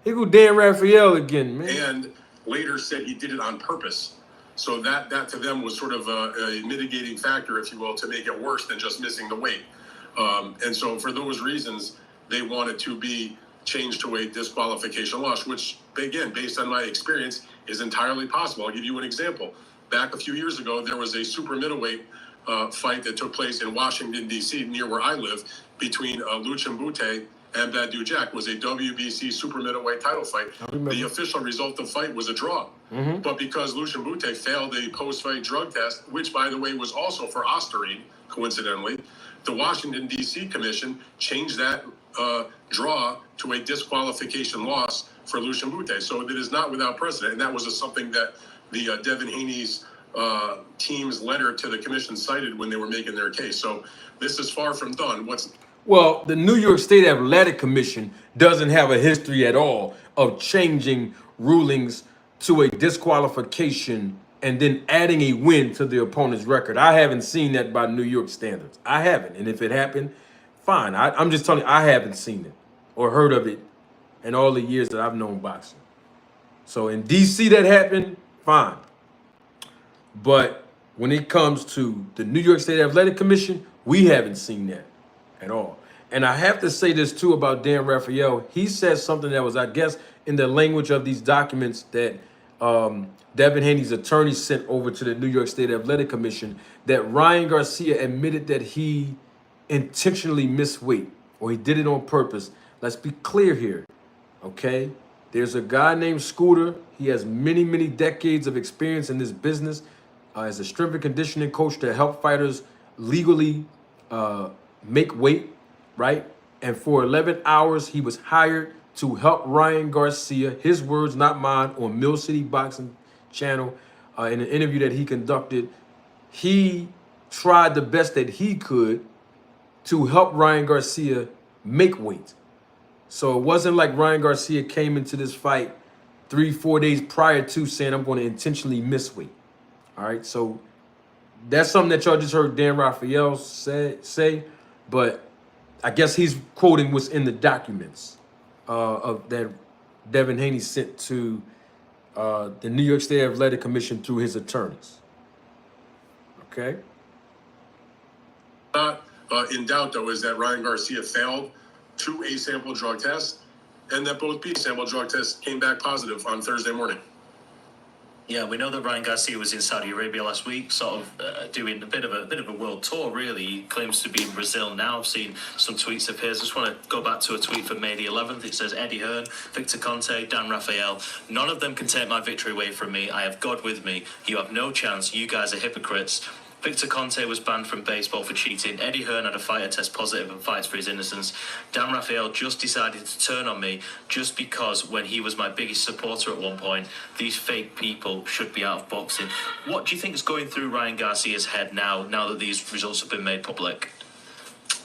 Here go Dan Raphael again, man. And later said he did it on purpose. So that to them was sort of a mitigating factor, if you will, to make it worse than just missing the weight. And so for those reasons, they wanted to be changed to a disqualification loss, which, again, based on my experience, is entirely possible. I'll give you an example. Back a few years ago, there was a super middleweight fight that took place in Washington, D.C., near where I live, between Luchambute and Badu Jack. Was a WBC super middleweight title fight. The official result of the fight was a draw. Mm-hmm. But because Luchambute failed a post-fight drug test, which, by the way, was also for Ostarine, coincidentally, the Washington, D.C. Commission changed that draw to a disqualification loss for Luchambute. So it is not without precedent. And that was something that the Devin Haney's team's letter to the commission cited when they were making their case. So this is far from done. Well, the New York State Athletic Commission doesn't have a history at all of changing rulings to a disqualification and then adding a win to the opponent's record. I haven't seen that by New York standards. I haven't. And if it happened, fine. I'm just telling you, I haven't seen it or heard of it in all the years that I've known boxing. So in D.C. that happened, fine. But when it comes to the New York State Athletic Commission, we haven't seen that at all. And I have to say this too about Dan Raphael. He said something that was, I guess, in the language of these documents that Devin Haney's attorney sent over to the New York State Athletic Commission, that Ryan Garcia admitted that he intentionally missed weight, or he did it on purpose. Let's be clear here, okay? There's a guy named Scooter. He has many, many decades of experience in this business as a strength and conditioning coach to help fighters legally make weight, right? And for 11 hours, he was hired to help Ryan Garcia, his words, not mine, on Mill City Boxing Channel in an interview that he conducted. He tried the best that he could to help Ryan Garcia make weight. So it wasn't like Ryan Garcia came into this fight 3-4 days prior to saying I'm going to intentionally miss weight. All right, so that's something that y'all just heard Dan Raphael say, but I guess he's quoting what's in the documents of that Devin Haney sent to the New York State Athletic Commission through his attorneys. Okay. Not in doubt, though, is that Ryan Garcia failed 2 A-sample drug tests, and that both B-sample drug tests came back positive on Thursday morning. Yeah, we know that Ryan Garcia was in Saudi Arabia last week, sort of doing a bit of a world tour. Really, he claims to be in Brazil now. I've seen some tweets of his. I just want to go back to a tweet from May the 11th. It says, Eddie Hearn, Victor Conte, Dan Raphael, none of them can take my victory away from me. I have God with me. You have no chance. You guys are hypocrites. Victor Conte was banned from baseball for cheating. Eddie Hearn had a fighter test positive and fights for his innocence. Dan Raphael just decided to turn on me just because when he was my biggest supporter at one point, these fake people should be out of boxing. What do you think is going through Ryan Garcia's head now that these results have been made public?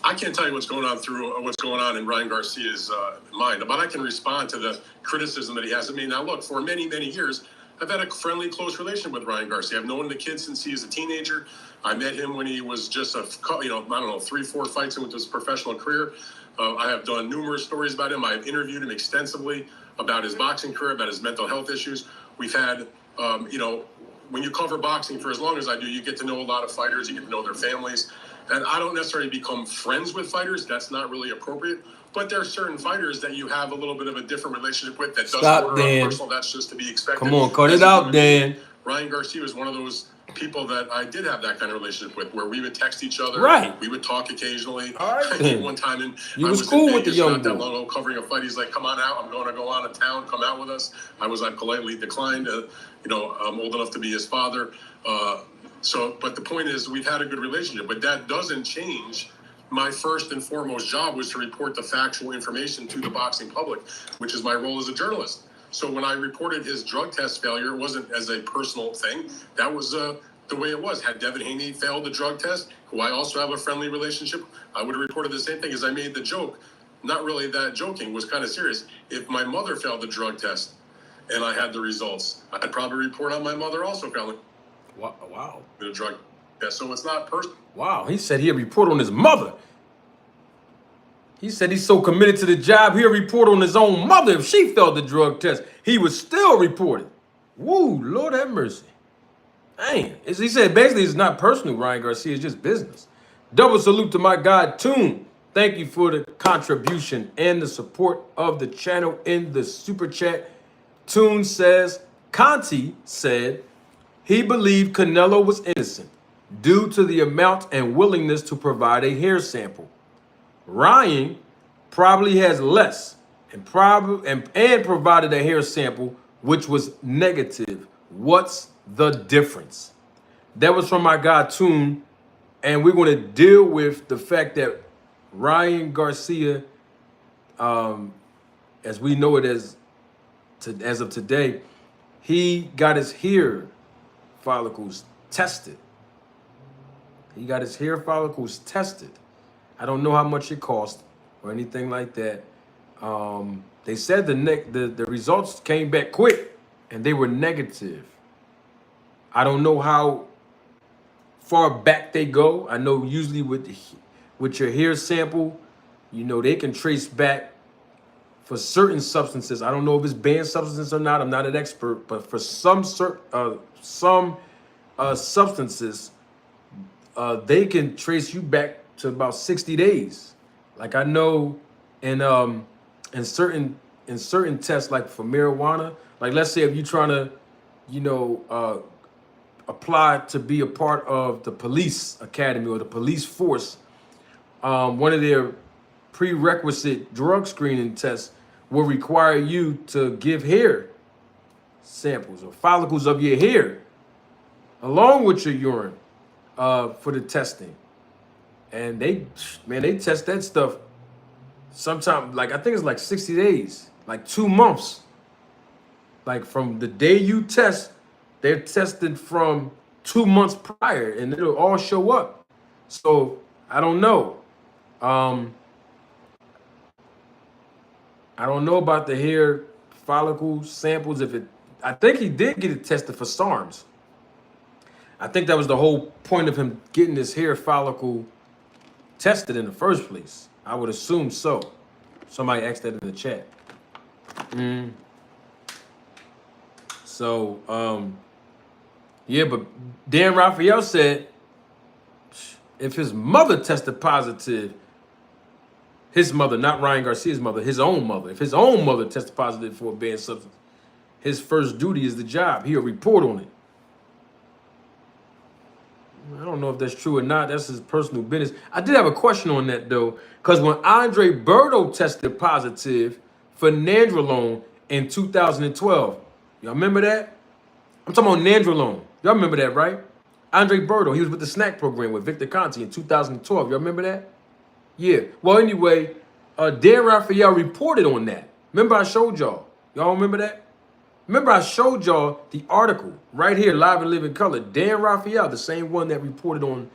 I can't tell you what's going on in Ryan Garcia's mind, but I can respond to the criticism that he has of me. Now, look, for many, many years, I've had a friendly, close relationship with Ryan Garcia. I've known the kid since he was a teenager. I met him when he was just 3-4 fights into his professional career. I have done numerous stories about him. I've interviewed him extensively about his boxing career, about his mental health issues. We've had, when you cover boxing for as long as I do, you get to know a lot of fighters. You get to know their families. And I don't necessarily become friends with fighters. That's not really appropriate. But there are certain fighters that you have a little bit of a different relationship with that doesn't border on personal. That's just to be expected. Come on, cut it out, Dan. Ryan Garcia was one of those people that I did have that kind of relationship with, where we would text each other. Right. We would talk occasionally. All right, I think one time you I was cool with the young not that boy. long ago covering a fight. He's like, "Come on out. I'm going to go out of town. Come out with us." I politely declined. I'm old enough to be his father. But the point is, we've had a good relationship, but that doesn't change. My first and foremost job was to report the factual information to the boxing public, which is my role as a journalist. So when I reported his drug test failure, it wasn't as a personal thing. That was the way it was. Had Devin Haney failed the drug test, who I also have a friendly relationship, I would have reported the same thing. As I made the joke, not really that joking, was kind of serious. If my mother failed the drug test and I had the results, I'd probably report on my mother also failing. Wow. The drug test. So it's not personal. Wow. He said he'd report on his mother. He said he's so committed to the job, he'll report on his own mother if she failed the drug test. He would still report it. Woo, Lord have mercy. Dang. He said basically it's not personal, Ryan Garcia, it's just business. Double salute to my guy, Toon. Thank you for the contribution and the support of the channel in the super chat. Toon says, Conti said he believed Canelo was innocent due to the amount and willingness to provide a hair sample. Ryan probably has less and provided a hair sample which was negative. What's the difference? That was from my guy Toon, and we're going to deal with the fact that Ryan Garcia, as we know it as of today, he got his hair follicles tested. He got his hair follicles tested. I don't know how much it cost or anything like that. They said the results came back quick and they were negative. I don't know how far back they go. I know usually with your hair sample, they can trace back for certain substances. I don't know if it's banned substances or not. I'm not an expert, but for some substances, they can trace you back to about 60 days. Like I know in certain tests, like for marijuana, like let's say if you're trying to, apply to be a part of the police academy or the police force, one of their prerequisite drug screening tests will require you to give hair samples or follicles of your hair along with your urine for the testing. And they test that stuff sometime, like I think it's like 60 days, like 2 months. Like from the day you test, they're tested from 2 months prior and it'll all show up. So I don't know. I don't know about the hair follicle samples. I think he did get it tested for SARMs. I think that was the whole point of him getting his hair follicle tested in the first place. I would assume so. Somebody asked that in the chat. So, yeah, but Dan Raphael said if his mother tested positive, his mother, not Ryan Garcia's mother, his own mother, if his own mother tested positive for a banned substance, his first duty is the job. He'll report on it. I don't know if that's true or not. That's his personal business. I did have a question on that, though, because when Andre Berto tested positive for nandrolone in 2012, y'all remember that? I'm talking about nandrolone. Y'all remember that, right? Andre Berto, he was with the snack program with Victor Conti in 2012. Y'all remember that? Yeah. Well, anyway, Dan Raphael reported on that. Remember I showed y'all. Y'all remember that? Remember I showed y'all the article right here, live and live in color. Dan Raphael, the same one that reported on,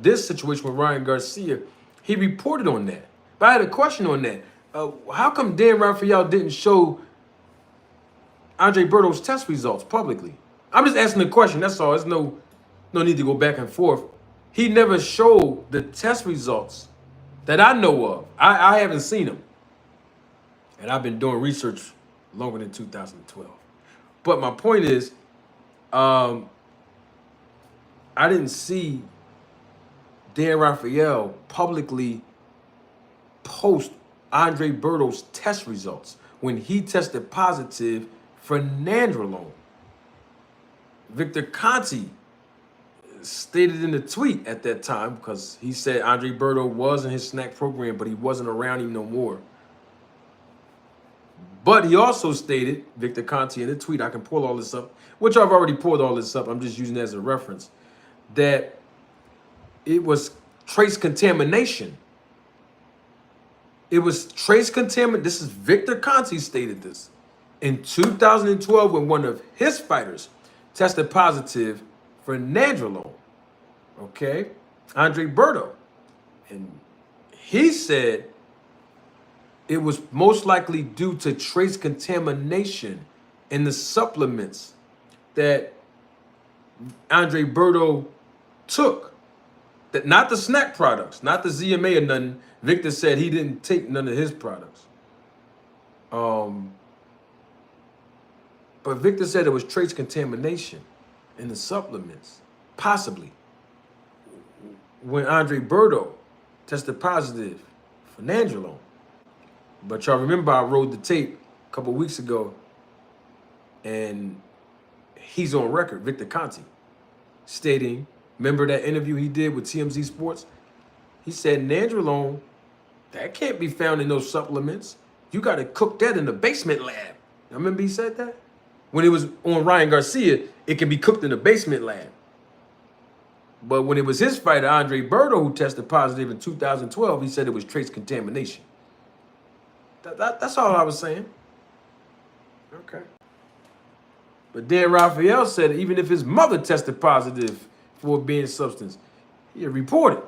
this situation with Ryan Garcia, he reported on that. But I had a question on that. How come Dan Raphael didn't show Andre Berto's test results publicly? I'm just asking the question. That's all. There's no need to go back and forth. He never showed the test results that I know of. I haven't seen them. And I've been doing research longer than 2012. But my point is, I didn't see Dan Raphael publicly post Andre Berto's test results when he tested positive for nandrolone. Victor Conti stated in the tweet at that time, because he said Andre Berto was in his snack program, but he wasn't around him no more. But he also stated, Victor Conti in the tweet, I can pull all this up, which I've already pulled all this up, I'm just using it as a reference, that it was trace contamination. It was trace contamination. This is Victor Conti stated this. In 2012, when one of his fighters tested positive for nandrolone, okay, Andre Berto. And he said it was most likely due to trace contamination in the supplements that Andre Berto took. That not the snack products, not the ZMA or nothing. Victor said he didn't take none of his products. But Victor said it was trace contamination in the supplements, possibly. When Andre Berto tested positive for nandrolone. But y'all remember I rode the tape a couple weeks ago, and he's on record, Victor Conti, stating, remember that interview he did with TMZ Sports? He said nandrolone, that can't be found in those supplements. You got to cook that in the basement lab. Y'all remember he said that? When it was on Ryan Garcia, it can be cooked in the basement lab. But when it was his fighter, Andre Berto, who tested positive in 2012, he said it was trace contamination. That's all I was saying. Okay. But Dan Raphael said even if his mother tested positive for a banned substance, he'd report it.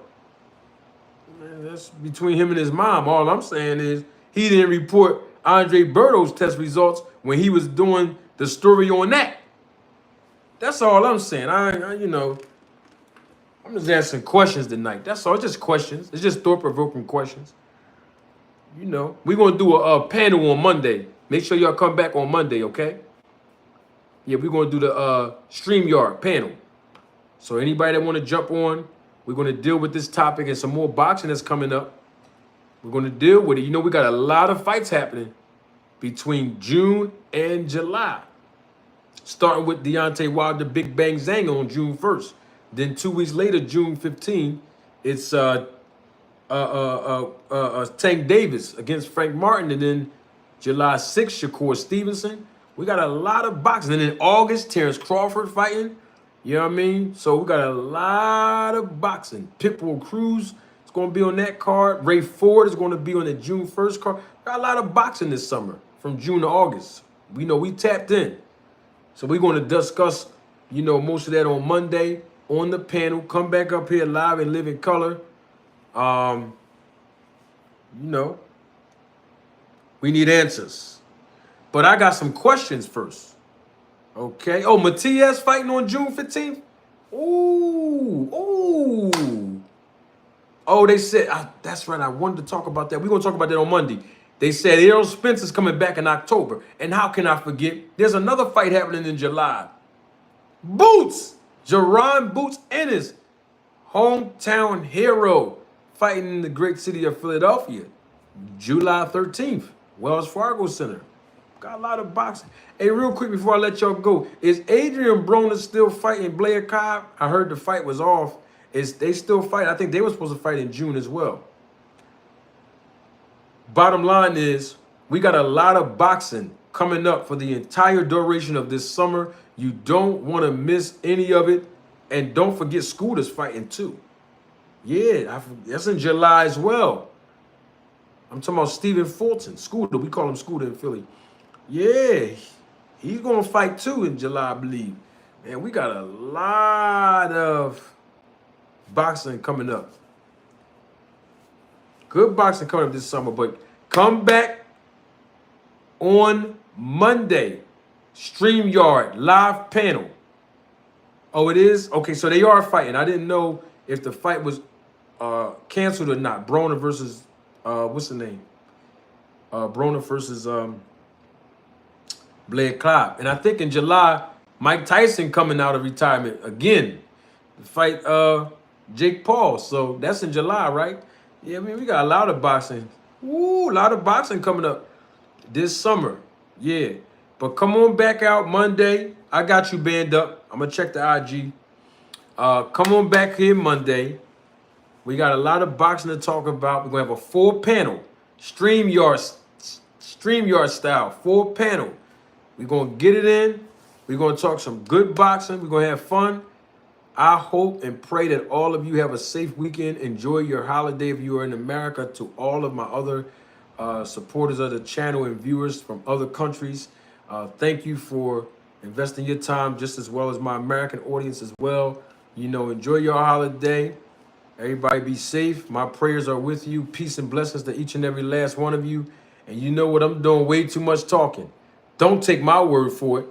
Man, that's between him and his mom. All I'm saying is he didn't report Andre Berto's test results when he was doing the story on that. That's all I'm saying. I'm just asking questions tonight. That's all. It's just questions. It's just thought-provoking questions. We're going to do a panel on Monday. Make sure y'all come back on Monday, okay? Yeah, we're going to do the StreamYard panel. So anybody that want to jump on, we're going to deal with this topic and some more boxing that's coming up. We're going to deal with it. We got a lot of fights happening between June and July. Starting with Deontay Wilder, Big Bang Zang on June 1st. Then 2 weeks later, June 15th, it's Tank Davis against Frank Martin, and then July 6th, Shakur Stevenson. We got a lot of boxing. And in August, Terrence Crawford fighting. You know what I mean? So we got a lot of boxing. Pitbull Cruz is going to be on that card. Ray Ford is going to be on the June 1st card. We got a lot of boxing this summer from June to August. We know we tapped in. So we're going to discuss, most of that on Monday on the panel. Come back up here live and live in color. We need answers. But I got some questions first. Okay. Oh, Matias fighting on June 15th? Ooh. Ooh. Oh, they said, that's right. I wanted to talk about that. We're going to talk about that on Monday. They said Errol Spencer's coming back in October. And how can I forget? There's another fight happening in July. Boots! Jerron Boots Ennis, hometown hero, fighting in the great city of Philadelphia. July 13th, Wells Fargo Center. Got a lot of boxing. Hey, real quick before I let y'all go, is Adrian Broner still fighting Blair Cobb? I heard the fight was off. Is they still fight? I think they were supposed to fight in June as well. Bottom line is, we got a lot of boxing coming up for the entire duration of this summer. You don't want to miss any of it. And don't forget Scooter's fighting too. Yeah, that's in July as well. I'm talking about Stephen Fulton. Scooter, we call him Scooter in Philly. Yeah, he's going to fight too in July, I believe. Man, we got a lot of boxing coming up. Good boxing coming up this summer, but come back on Monday. StreamYard live panel. Oh, it is? Okay, so they are fighting. I didn't know if the fight was canceled or not. Broner versus, what's the name? Broner versus Blair Cobb. And I think in July, Mike Tyson coming out of retirement again to fight Jake Paul. So that's in July, right? Yeah, I mean, we got a lot of boxing. Ooh, a lot of boxing coming up this summer. Yeah. But come on back out Monday. I got you banned up. I'm going to check the IG. Come on back here Monday. We got a lot of boxing to talk about. We're going to have a full panel. StreamYard style. Full panel. We're going to get it in. We're going to talk some good boxing. We're going to have fun. I hope and pray that all of you have a safe weekend. Enjoy your holiday if you are in America. To all of my other supporters of the channel and viewers from other countries, thank you for investing your time just as well as my American audience as well. You know, enjoy your holiday. Everybody be safe. My prayers are with you. Peace and blessings to each and every last one of you. And you know what? I'm doing way too much talking. Don't take my word for it.